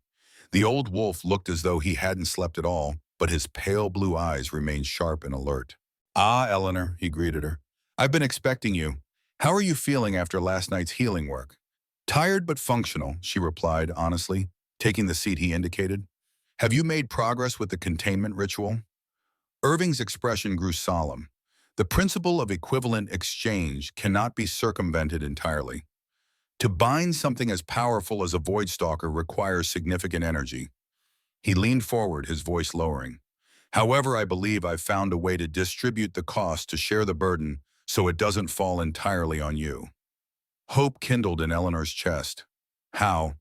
[SPEAKER 1] The old wolf looked as though he hadn't slept at all, but his pale blue eyes remained sharp and alert. "Ah, Eleanor," he greeted her. "I've been expecting you. How are you feeling after last night's healing work?" "Tired but functional," she replied honestly, taking the seat he indicated. "Have you made progress with the containment ritual?" Irving's expression grew solemn. "The principle of equivalent exchange cannot be circumvented entirely. To bind something as powerful as a void stalker requires significant energy." He leaned forward, his voice lowering. "However, I believe I've found a way to distribute the cost, to share the burden, so it doesn't fall entirely on you." Hope kindled in Eleanor's chest. "How?"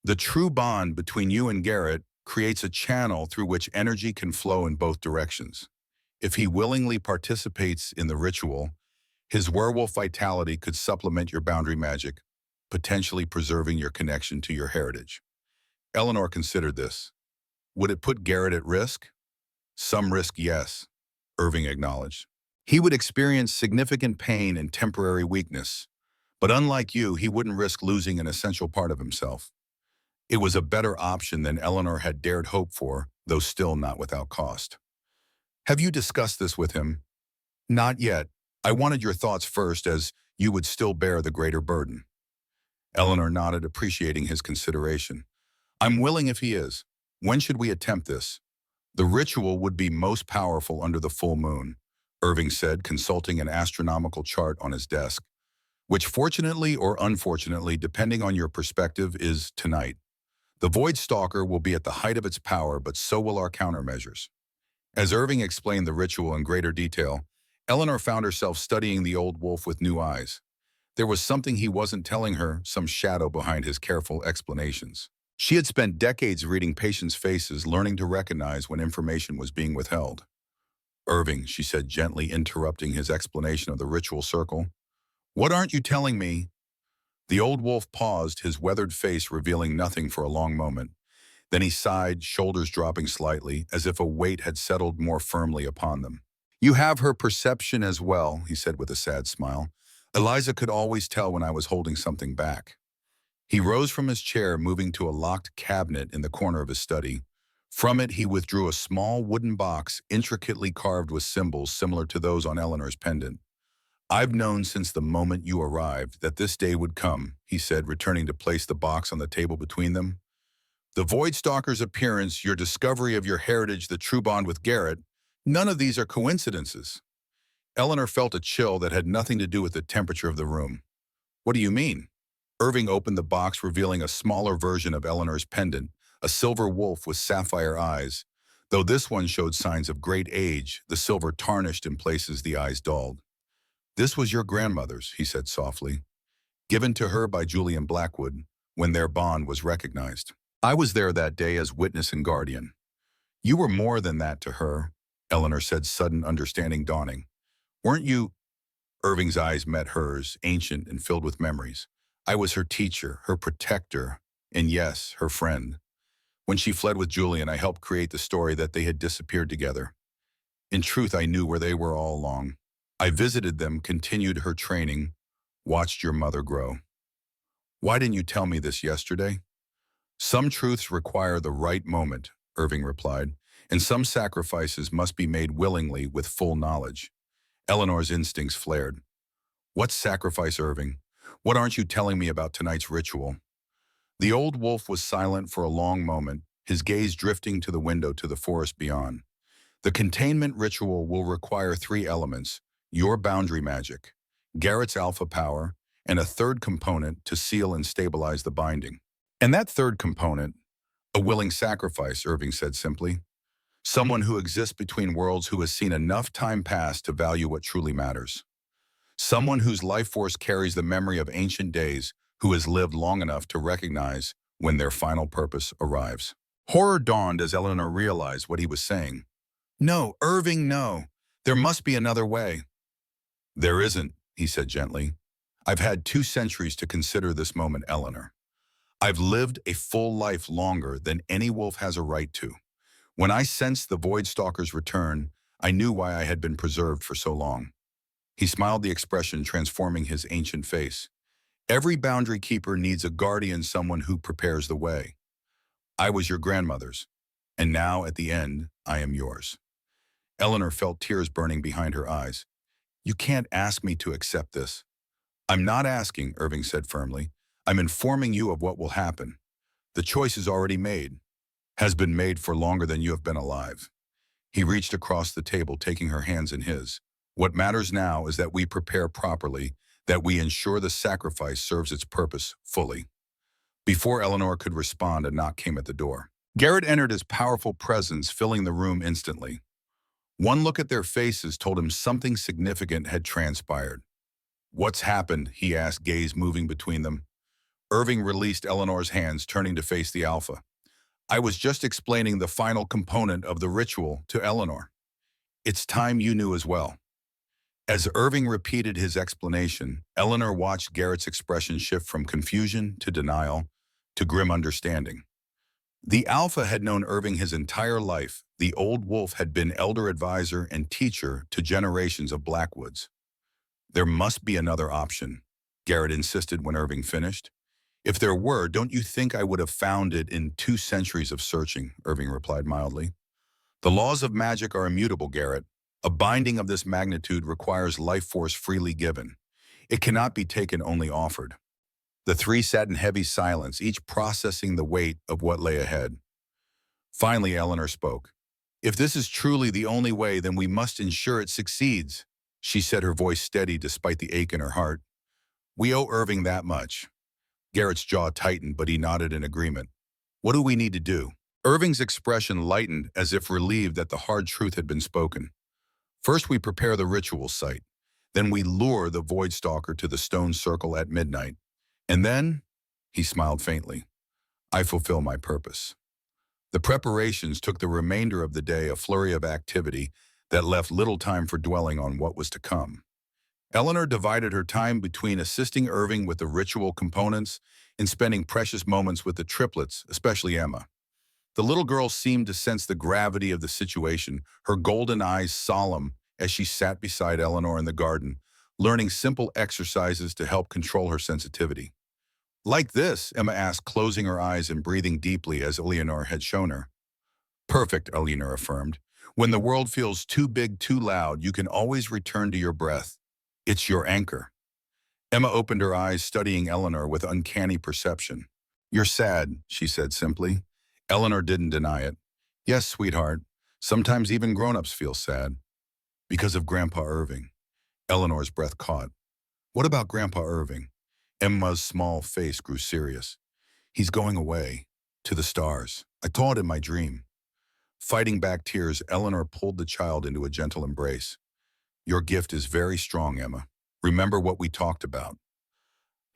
[SPEAKER 1] "The true bond between you and Garrett creates a channel through which energy can flow in both directions. If he willingly participates in the ritual, his werewolf vitality could supplement your boundary magic, potentially preserving your connection to your heritage." Eleanor considered this. "Would it put Garrett at risk?" "Some risk, yes," Irving acknowledged. "He would experience significant pain and temporary weakness. But unlike you, he wouldn't risk losing an essential part of himself." It was a better option than Eleanor had dared hope for, though still not without cost. "Have you discussed this with him?" "Not yet. I wanted your thoughts first, as you would still bear the greater burden." Eleanor nodded, appreciating his consideration. "I'm willing if he is. When should we attempt this?" "The ritual would be most powerful under the full moon," Irving said, consulting an astronomical chart on his desk, "which fortunately or unfortunately, depending on your perspective, is tonight. The Void Stalker will be at the height of its power, but so will our countermeasures." As Irving explained the ritual in greater detail, Eleanor found herself studying the old wolf with new eyes. There was something he wasn't telling her, some shadow behind his careful explanations. She had spent decades reading patients' faces, learning to recognize when information was being withheld. "Irving," she said, gently interrupting his explanation of the ritual circle, "what aren't you telling me?" The old wolf paused, his weathered face revealing nothing for a long moment. Then he sighed, shoulders dropping slightly, as if a weight had settled more firmly upon them. "You have her perception as well," he said with a sad smile. "Eliza could always tell when I was holding something back." He rose from his chair, moving to a locked cabinet in the corner of his study. From it, he withdrew a small wooden box intricately carved with symbols similar to those on Eleanor's pendant. "I've known since the moment you arrived that this day would come," he said, returning to place the box on the table between them. "The Voidstalker's appearance, your discovery of your heritage, the true bond with Garrett, none of these are coincidences." Eleanor felt a chill that had nothing to do with the temperature of the room. "What do you mean?" Irving opened the box, revealing a smaller version of Eleanor's pendant, a silver wolf with sapphire eyes. Though this one showed signs of great age, the silver tarnished in places, the eyes dulled. "This was your grandmother's," he said softly, "given to her by Julian Blackwood when their bond was recognized. I was there that day as witness and guardian." "You were more than that to her," Eleanor said, sudden understanding dawning. "Weren't you?" Irving's eyes met hers, ancient and filled with memories. "I was her teacher, her protector, and yes, her friend. When she fled with Julian, I helped create the story that they had disappeared together. In truth, I knew where they were all along. I visited them, continued her training, watched your mother grow." "Why didn't you tell me this yesterday?" "Some truths require the right moment," Irving replied, "and some sacrifices must be made willingly with full knowledge." Eleanor's instincts flared. "What sacrifice, Irving? What aren't you telling me about tonight's ritual?" The old wolf was silent for a long moment, his gaze drifting to the window to the forest beyond. "The containment ritual will require three elements: your boundary magic, Garrett's alpha power, and a third component to seal and stabilize the binding." "And that third component?" "A willing sacrifice," Irving said simply. "Someone who exists between worlds, who has seen enough time pass to value what truly matters. Someone whose life force carries the memory of ancient days, who has lived long enough to recognize when their final purpose arrives." Horror dawned as Eleanor realized what he was saying. "No, Irving, no. There must be another way." "There isn't," he said gently. "I've had 2 centuries to consider this moment, Eleanor. I've lived a full life, longer than any wolf has a right to. When I sensed the Voidstalker's return, I knew why I had been preserved for so long." He smiled, the expression transforming his ancient face. "Every boundary keeper needs a guardian, someone who prepares the way. I was your grandmother's, and now, at the end, I am yours." Eleanor felt tears burning behind her eyes. "You can't ask me to accept this." "I'm not asking," Irving said firmly. "I'm informing you of what will happen. The choice is already made, has been made for longer than you have been alive." He reached across the table, taking her hands in his. "What matters now is that we prepare properly, that we ensure the sacrifice serves its purpose fully." Before Eleanor could respond, a knock came at the door. Garrett entered, his powerful presence filling the room instantly. One look at their faces told him something significant had transpired. "What's happened?" he asked, gaze moving between them. Irving released Eleanor's hands, turning to face the Alpha. "I was just explaining the final component of the ritual to Eleanor. It's time you knew as well." As Irving repeated his explanation, Eleanor watched Garrett's expression shift from confusion to denial to grim understanding. The Alpha had known Irving his entire life. The old wolf had been elder advisor and teacher to generations of Blackwoods. "There must be another option," Garrett insisted when Irving finished. "If there were, don't you think I would have found it in 2 centuries of searching?" Irving replied mildly. "The laws of magic are immutable, Garrett. A binding of this magnitude requires life force freely given. It cannot be taken, only offered." The three sat in heavy silence, each processing the weight of what lay ahead. Finally, Eleanor spoke. "If this is truly the only way, then we must ensure it succeeds," she said, her voice steady despite the ache in her heart. "We owe Irving that much." Garrett's jaw tightened, but he nodded in agreement. "What do we need to do?" Irving's expression lightened, as if relieved that the hard truth had been spoken. "First, we prepare the ritual site. Then we lure the Voidstalker to the stone circle at midnight. And then," he smiled faintly, "I fulfill my purpose." The preparations took the remainder of the day, a flurry of activity that left little time for dwelling on what was to come. Eleanor divided her time between assisting Irving with the ritual components and spending precious moments with the triplets, especially Emma. The little girl seemed to sense the gravity of the situation, her golden eyes solemn as she sat beside Eleanor in the garden, learning simple exercises to help control her sensitivity. Like this, Emma asked, closing her eyes and breathing deeply as Eleanor had shown her. Perfect, Eleanor affirmed. When the world feels too big, too loud, you can always return to your breath. It's your anchor. Emma opened her eyes, studying Eleanor with uncanny perception. You're sad, she said simply. Eleanor didn't deny it. Yes, sweetheart. Sometimes even grown-ups feel sad. Because of Grandpa Irving. Eleanor's breath caught. What about Grandpa Irving? Emma's small face grew serious. He's going away. To the stars. I saw it in my dream. Fighting back tears, Eleanor pulled the child into a gentle embrace. Your gift is very strong, Emma. Remember what we talked about.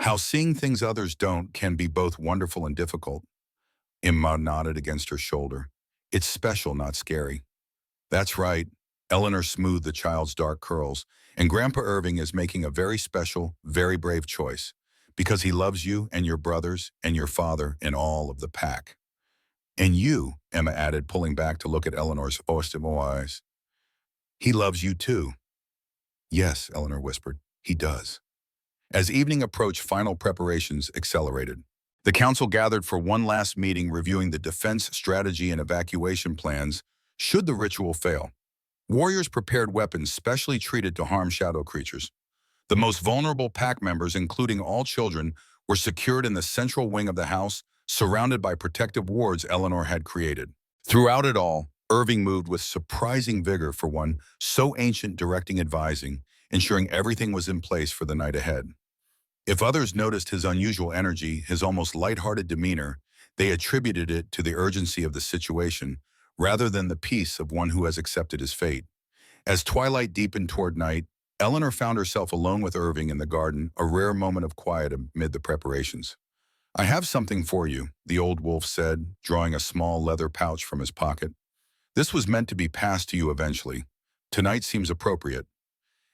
[SPEAKER 1] How seeing things others don't can be both wonderful and difficult. Emma nodded against her shoulder. It's special, not scary. That's right. Eleanor smoothed the child's dark curls. And Grandpa Irving is making a very special, very brave choice. Because he loves you and your brothers and your father and all of the pack. And you, Emma added, pulling back to look at Eleanor's oyster eyes. He loves you too. Yes, Eleanor whispered. He does. As evening approached, final preparations accelerated. The council gathered for one last meeting, reviewing the defense strategy and evacuation plans should the ritual fail. Warriors prepared weapons specially treated to harm shadow creatures. The most vulnerable pack members, including all children, were secured in the central wing of the house, surrounded by protective wards Eleanor had created. Throughout it all, Irving moved with surprising vigor for one so ancient, directing, advising, ensuring everything was in place for the night ahead. If others noticed his unusual energy, his almost lighthearted demeanor, they attributed it to the urgency of the situation, rather than the peace of one who has accepted his fate. As twilight deepened toward night, Eleanor found herself alone with Irving in the garden, a rare moment of quiet amid the preparations. I have something for you, the old wolf said, drawing a small leather pouch from his pocket. This was meant to be passed to you eventually. Tonight seems appropriate.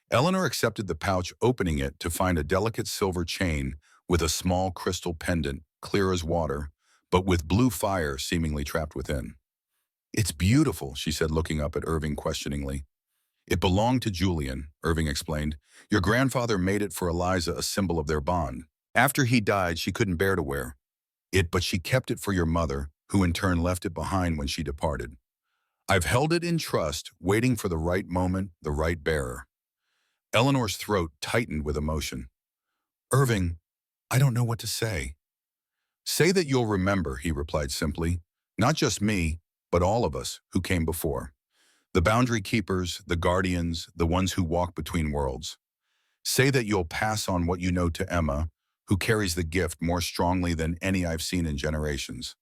[SPEAKER 1] Eleanor accepted the pouch, opening it to find a delicate silver chain with a small crystal pendant, clear as water, but with blue fire seemingly trapped within. It's beautiful, she said, looking up at Irving questioningly. It belonged to Julian, Irving explained. Your grandfather made it for Eliza, a symbol of their bond. After he died, she couldn't bear to wear it, but she kept it for your mother, who in turn left it behind when she departed. I've held it in trust, waiting for the right moment, the right bearer. Eleanor's throat tightened with emotion. Irving, I don't know what to say. Say that you'll remember, he replied simply. Not just me, but all of us who came before. The boundary keepers, the guardians, the ones who walk between worlds. Say that you'll pass on what you know to Emma, who carries the gift more strongly than any I've seen in generations.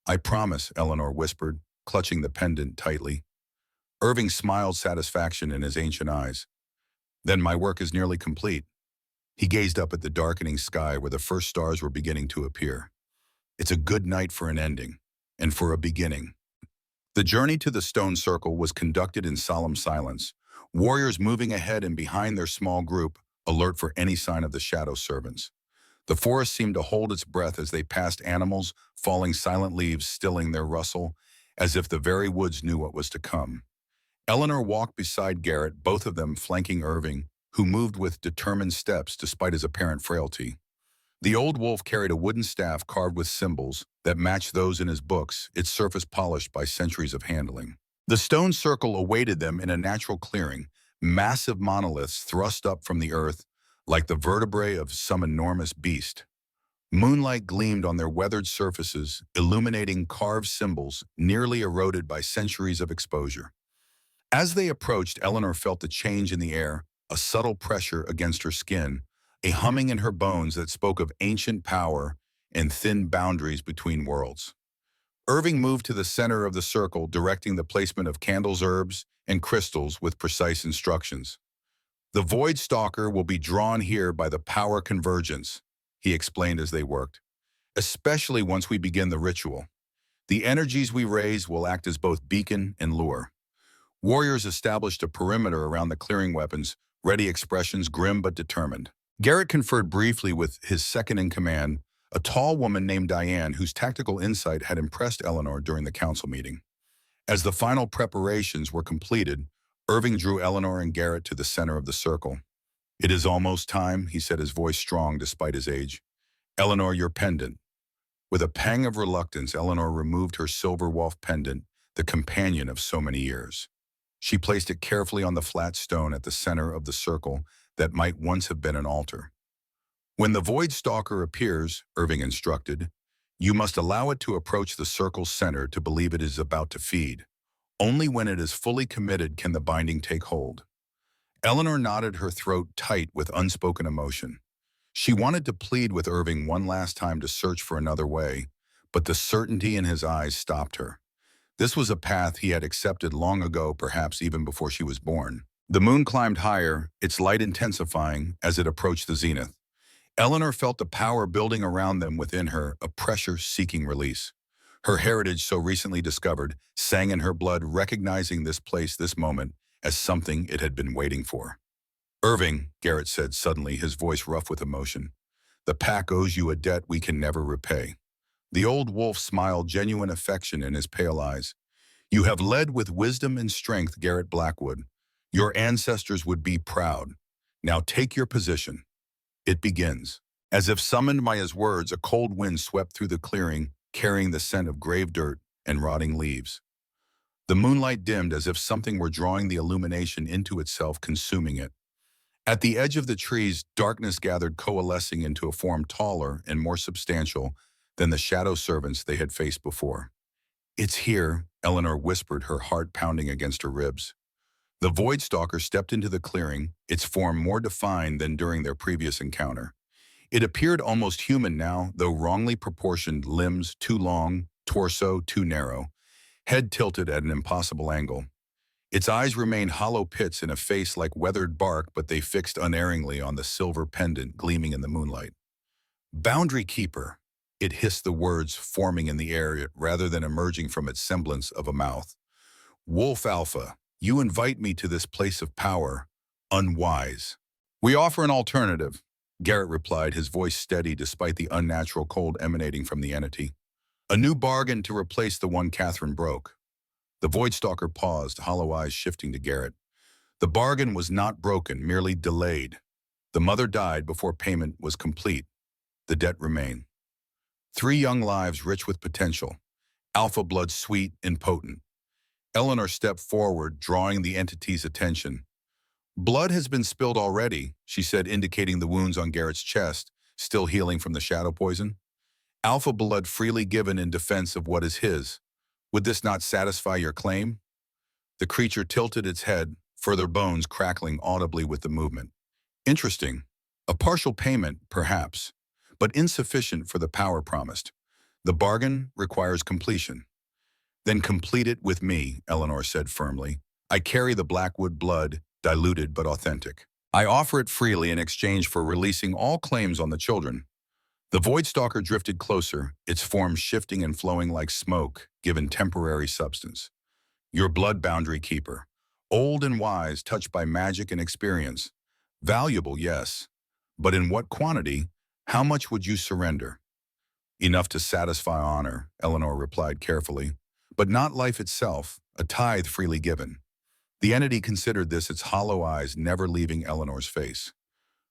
[SPEAKER 1] I promise, Eleanor whispered, clutching the pendant tightly. Irving smiled satisfaction in his ancient eyes. Then my work is nearly complete. He gazed up at the darkening sky where the first stars were beginning to appear. It's a good night for an ending, and for a beginning. The journey to the stone circle was conducted in solemn silence, warriors moving ahead and behind their small group, alert for any sign of the shadow servants. The forest seemed to hold its breath as they passed animals, falling silent leaves stilling their rustle, as if the very woods knew what was to come. Eleanor walked beside Garrett, both of them flanking Irving, who moved with determined steps despite his apparent frailty. The old wolf carried a wooden staff carved with symbols that matched those in his books, its surface polished by centuries of handling. The stone circle awaited them in a natural clearing, massive monoliths thrust up from the earth like the vertebrae of some enormous beast. Moonlight gleamed on their weathered surfaces, illuminating carved symbols nearly eroded by centuries of exposure. As they approached, Eleanor felt the change in the air, a subtle pressure against her skin, a humming in her bones that spoke of ancient power and thin boundaries between worlds. Irving moved to the center of the circle, directing the placement of candles, herbs, and crystals with precise instructions. The Void Stalker will be drawn here by the power convergence, he explained as they worked, especially once we begin the ritual. The energies we raise will act as both beacon and lure. Warriors established a perimeter around the clearing weapons, ready expressions grim but determined. Garrett conferred briefly with his second-in-command, a tall woman named Diane whose tactical insight had impressed Eleanor during the council meeting. As the final preparations were completed, Irving drew Eleanor and Garrett to the center of the circle. "It is almost time," he said, his voice strong despite his age. "Eleanor, your pendant." With a pang of reluctance, Eleanor removed her silver Wolf pendant, the companion of so many years. She placed it carefully on the flat stone at the center of the circle that might once have been an altar. "When the Void Stalker appears," Irving instructed, "you must allow it to approach the circle's center to believe it is about to feed. Only when it is fully committed can the binding take hold." Eleanor nodded, her throat tight with unspoken emotion. She wanted to plead with Irving one last time to search for another way, but the certainty in his eyes stopped her. This was a path he had accepted long ago, perhaps even before she was born. The moon climbed higher, its light intensifying as it approached the zenith. Eleanor felt the power building around them within her, a pressure seeking release. Her heritage, so recently discovered, sang in her blood, recognizing this place, this moment, as something it had been waiting for. "Irving," Garrett said suddenly, his voice rough with emotion, "the pack owes you a debt we can never repay." The old wolf smiled, genuine affection in his pale eyes. "You have led with wisdom and strength, Garrett Blackwood. Your ancestors would be proud. Now take your position. It begins." As if summoned by his words, a cold wind swept through the clearing, carrying the scent of grave dirt and rotting leaves. The moonlight dimmed as if something were drawing the illumination into itself, consuming it. At the edge of the trees, darkness gathered, coalescing into a form taller and more substantial than the shadow servants they had faced before. "It's here," Eleanor whispered, her heart pounding against her ribs. The Void Stalker stepped into the clearing, its form more defined than during their previous encounter. It appeared almost human now, though wrongly proportioned, limbs too long, torso too narrow, head tilted at an impossible angle. Its eyes remained hollow pits in a face like weathered bark, but they fixed unerringly on the silver pendant gleaming in the moonlight. "Boundary Keeper," it hissed, the words forming in the air rather than emerging from its semblance of a mouth. "Wolf Alpha, you invite me to this place of power. Unwise." "We offer an alternative," Garrett replied, his voice steady despite the unnatural cold emanating from the entity. "A new bargain to replace the one Catherine broke." The Voidstalker paused, hollow eyes shifting to Garrett. "The bargain was not broken, merely delayed. The mother died before payment was complete. The debt remained. 3 young lives rich with potential. Alpha blood sweet and potent." Eleanor stepped forward, drawing the entity's attention. "Blood has been spilled already," she said, indicating the wounds on Garrett's chest, still healing from the shadow poison. "Alpha blood freely given in defense of what is his. Would this not satisfy your claim?" The creature tilted its head, further bones crackling audibly with the movement. "Interesting. A partial payment, perhaps, but insufficient for the power promised. The bargain requires completion." "Then complete it with me," Eleanor said firmly. "I carry the Blackwood blood, diluted but authentic. I offer it freely in exchange for releasing all claims on the children." The Voidstalker drifted closer, its form shifting and flowing like smoke, given temporary substance. "Your blood, Boundary Keeper. Old and wise, touched by magic and experience. Valuable, yes. But in what quantity? How much would you surrender?" "Enough to satisfy honor," Eleanor replied carefully. "But not life itself, a tithe freely given." The entity considered this, its hollow eyes never leaving Eleanor's face.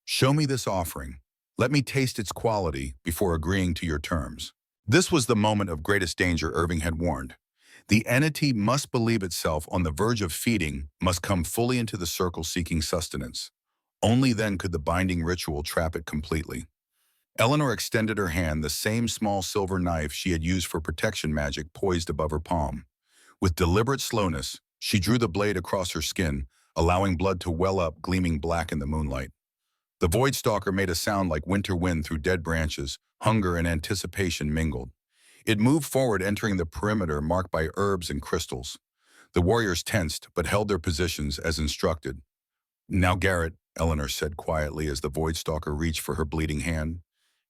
[SPEAKER 1] "Show me this offering. Let me taste its quality before agreeing to your terms." This was the moment of greatest danger Irving had warned. The entity must believe itself on the verge of feeding, must come fully into the circle seeking sustenance. Only then could the binding ritual trap it completely. Eleanor extended her hand, the same small silver knife she had used for protection magic poised above her palm. With deliberate slowness, she drew the blade across her skin, allowing blood to well up, gleaming black in the moonlight. The Voidstalker made a sound like winter wind through dead branches, hunger and anticipation mingled. It moved forward, entering the perimeter marked by herbs and crystals. The warriors tensed, but held their positions as instructed. "Now, Garrett," Eleanor said quietly as the Voidstalker reached for her bleeding hand.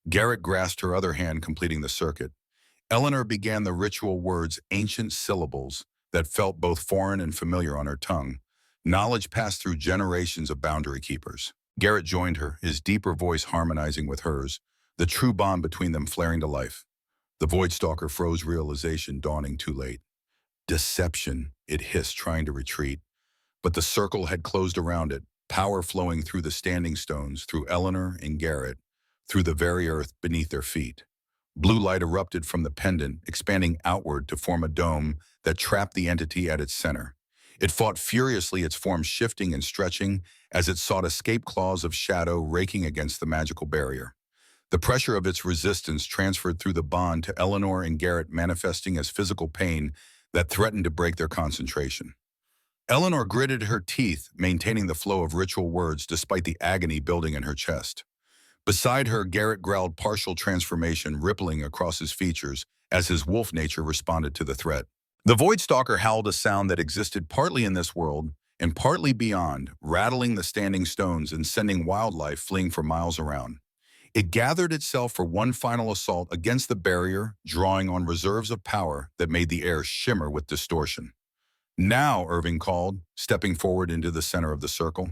[SPEAKER 1] Garrett grasped her other hand, completing the circuit. Eleanor began the ritual words, ancient syllables that felt both foreign and familiar on her tongue. Knowledge passed through generations of boundary keepers. Garrett joined her, his deeper voice harmonizing with hers, the true bond between them flaring to life. The Voidstalker froze, realization dawning too late. Deception, it hissed, trying to retreat. But the circle had closed around it, power flowing through the standing stones, through Eleanor and Garrett, through the very earth beneath their feet. Blue light erupted from the pendant, expanding outward to form a dome that trapped the entity at its center. It fought furiously, its form shifting and stretching as it sought escape, claws of shadow raking against the magical barrier. The pressure of its resistance transferred through the bond to Eleanor and Garrett, manifesting as physical pain that threatened to break their concentration. Eleanor gritted her teeth, maintaining the flow of ritual words despite the agony building in her chest. Beside her, Garrett growled, partial transformation rippling across his features as his wolf nature responded to the threat. The Voidstalker howled, a sound that existed partly in this world and partly beyond, rattling the standing stones and sending wildlife fleeing for miles around. It gathered itself for one final assault against the barrier, drawing on reserves of power that made the air shimmer with distortion. Now, Irving called, stepping forward into the center of the circle.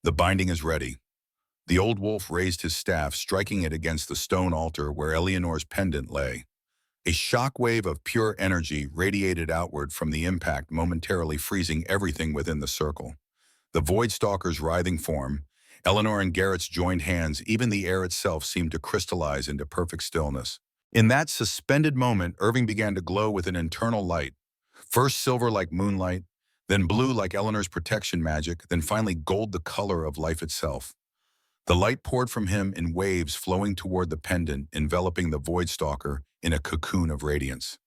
[SPEAKER 1] The binding is ready. The old wolf raised his staff, striking it against the stone altar where Eleanor's pendant lay. A shockwave of pure energy radiated outward from the impact, momentarily freezing everything within the circle. The Voidstalker's writhing form, Eleanor and Garrett's joined hands, even the air itself seemed to crystallize into perfect stillness. In that suspended moment, Irving began to glow with an internal light. First silver like moonlight, then blue like Eleanor's protection magic, then finally gold, the color of life itself. The light poured from him in waves, flowing toward the pendant, enveloping the Voidstalker in a cocoon of radiance.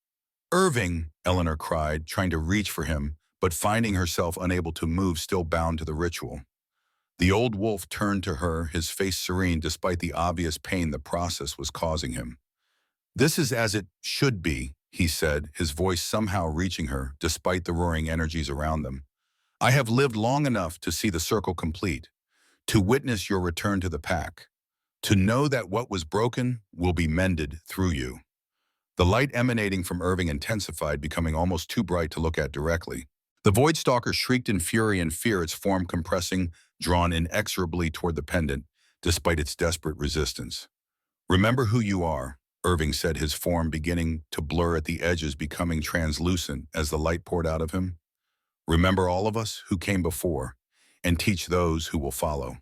[SPEAKER 1] "Irving!" Eleanor cried, trying to reach for him, but finding herself unable to move, still bound to the ritual. The old wolf turned to her, his face serene despite the obvious pain the process was causing him. "This is as it should be," he said, his voice somehow reaching her despite the roaring energies around them. "I have lived long enough to see the circle complete, to witness your return to the pack, to know that what was broken will be mended through you." The light emanating from Irving intensified, becoming almost too bright to look at directly. The Voidstalker shrieked in fury and fear, its form compressing, drawn inexorably toward the pendant, despite its desperate resistance. "Remember who you are," Irving said, his form beginning to blur at the edges, becoming translucent as the light poured out of him. "Remember all of us who came before, and teach those who will follow."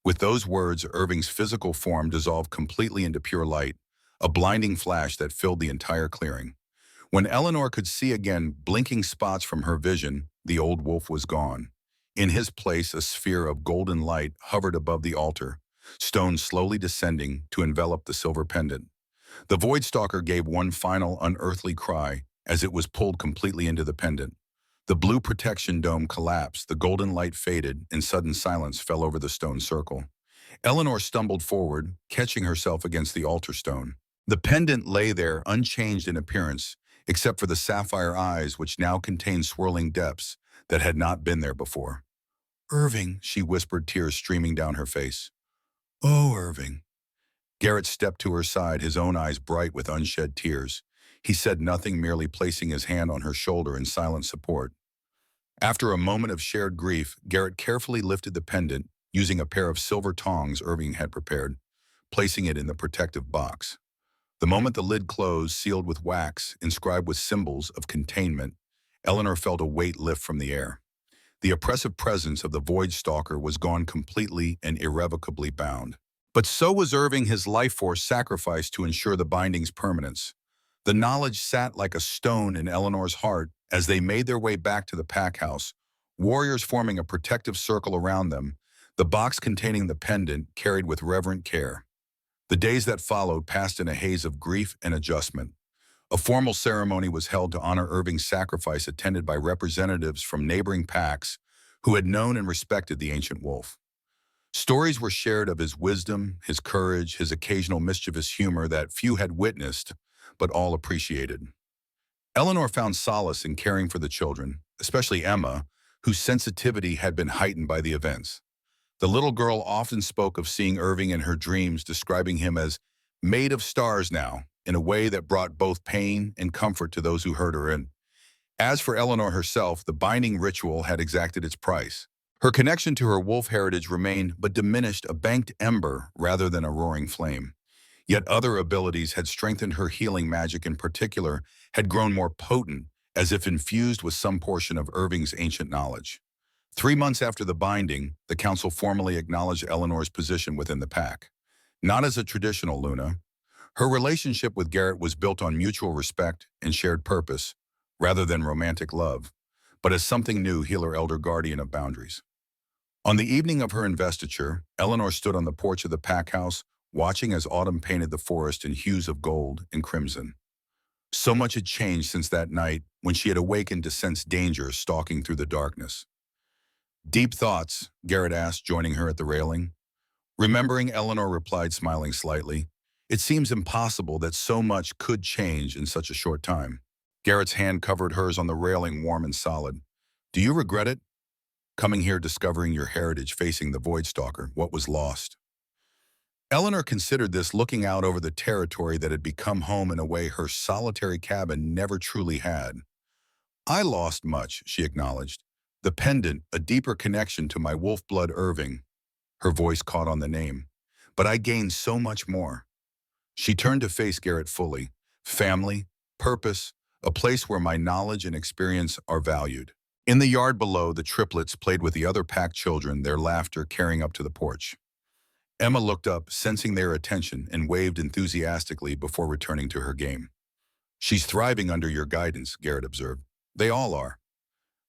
[SPEAKER 1] With those words, Irving's physical form dissolved completely into pure light, a blinding flash that filled the entire clearing. When Eleanor could see again, blinking spots from her vision, the old wolf was gone. In his place, a sphere of golden light hovered above the altar, stones slowly descending to envelop the silver pendant. The Voidstalker gave one final unearthly cry as it was pulled completely into the pendant. The blue protection dome collapsed, the golden light faded, and sudden silence fell over the stone circle. Eleanor stumbled forward, catching herself against the altar stone. The pendant lay there, unchanged in appearance, except for the sapphire eyes, which now contained swirling depths that had not been there before. "Irving," she whispered, tears streaming down her face. "Oh, Irving." Garrett stepped to her side, his own eyes bright with unshed tears. He said nothing, merely placing his hand on her shoulder in silent support. After a moment of shared grief, Garrett carefully lifted the pendant, using a pair of silver tongs Irving had prepared, placing it in the protective box. The moment the lid closed, sealed with wax, inscribed with symbols of containment, Eleanor felt a weight lift from the air. The oppressive presence of the Voidstalker was gone, completely and irrevocably bound. But so was Irving, his life force sacrificed to ensure the binding's permanence. The knowledge sat like a stone in Eleanor's heart as they made their way back to the pack house, warriors forming a protective circle around them, the box containing the pendant carried with reverent care. The days that followed passed in a haze of grief and adjustment. A formal ceremony was held to honor Irving's sacrifice, attended by representatives from neighboring packs who had known and respected the ancient wolf. Stories were shared of his wisdom, his courage, his occasional mischievous humor that few had witnessed, but all appreciated. Eleanor found solace in caring for the children, especially Emma, whose sensitivity had been heightened by the events. The little girl often spoke of seeing Irving in her dreams, describing him as made of stars now, in a way that brought both pain and comfort to those who heard her. And As for Eleanor herself, the binding ritual had exacted its price. Her connection to her wolf heritage remained, but diminished, a banked ember rather than a roaring flame. Yet other abilities had strengthened her. Healing magic in particular had grown more potent, as if infused with some portion of Irving's ancient knowledge. 3 months after the binding, the council formally acknowledged Eleanor's position within the pack. Not as a traditional Luna. Her relationship with Garrett was built on mutual respect and shared purpose, rather than romantic love, but as something new, healer, elder, guardian of boundaries. On the evening of her investiture, Eleanor stood on the porch of the pack house, watching as autumn painted the forest in hues of gold and crimson. So much had changed since that night when she had awakened to sense danger stalking through the darkness. "Deep thoughts?" Garrett asked, joining her at the railing. Remembering, Eleanor replied, smiling slightly. "It seems impossible that so much could change in such a short time." Garrett's hand covered hers on the railing, warm and solid. "Do you regret it? Coming here, discovering your heritage, facing the Void Stalker, what was lost?" Eleanor considered this, looking out over the territory that had become home in a way her solitary cabin never truly had. "I lost much," she acknowledged. "The pendant, a deeper connection to my wolf blood Irving." Her voice caught on the name. "But I gained so much more." She turned to face Garrett fully. "Family, purpose, a place where my knowledge and experience are valued." In the yard below, the triplets played with the other pack children, their laughter carrying up to the porch. Emma looked up, sensing their attention, and waved enthusiastically before returning to her game. "She's thriving under your guidance," Garrett observed. "They all are."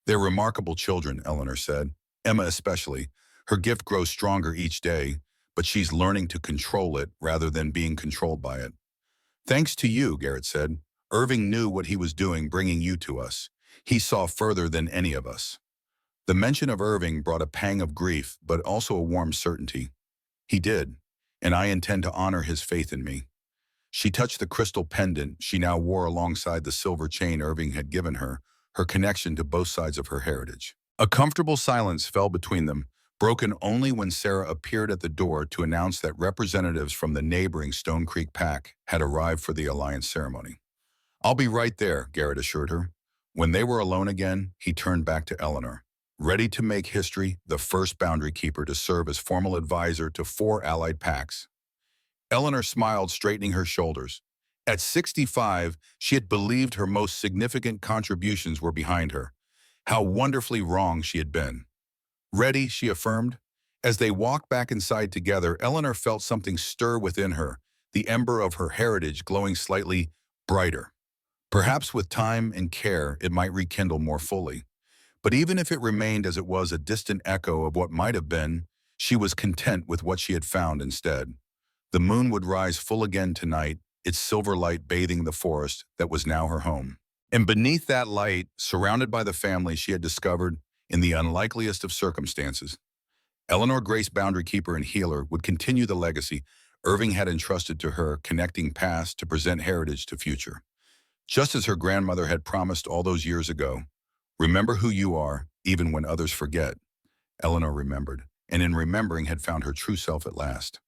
[SPEAKER 1] "They're remarkable children," Eleanor said. "Emma especially. Her gift grows stronger each day, but she's learning to control it rather than being controlled by it." "Thanks to you," Garrett said. "Irving knew what he was doing, bringing you to us. He saw further than any of us." The mention of Irving brought a pang of grief, but also a warm certainty. "He did, and I intend to honor his faith in me." She touched the crystal pendant she now wore alongside the silver chain Irving had given her connection to both sides of her heritage. A comfortable silence fell between them, broken only when Sarah appeared at the door to announce that representatives from the neighboring Stone Creek pack had arrived for the alliance ceremony. "I'll be right there," Garrett assured her. When they were alone again, he turned back to Eleanor. Ready to make history, the first boundary keeper to serve as formal advisor to 4 allied packs. Eleanor smiled, straightening her shoulders. At 65, she had believed her most significant contributions were behind her. How wonderfully wrong she had been. "Ready," she affirmed. As they walked back inside together, Eleanor felt something stir within her, the ember of her heritage glowing slightly brighter. Perhaps with time and care, it might rekindle more fully. But even if it remained as it was, a distant echo of what might have been, she was content with what she had found instead. The moon would rise full again tonight, its silver light bathing the forest that was now her home. And beneath that light, surrounded by the family she had discovered in the unlikeliest of circumstances, Eleanor Grace, boundary keeper and healer, would continue the legacy Irving had entrusted to her, connecting past to present, heritage to future. Just as her grandmother had promised all those years ago, "Remember who you are, even when others forget." Eleanor remembered, and in remembering had found her true self at last.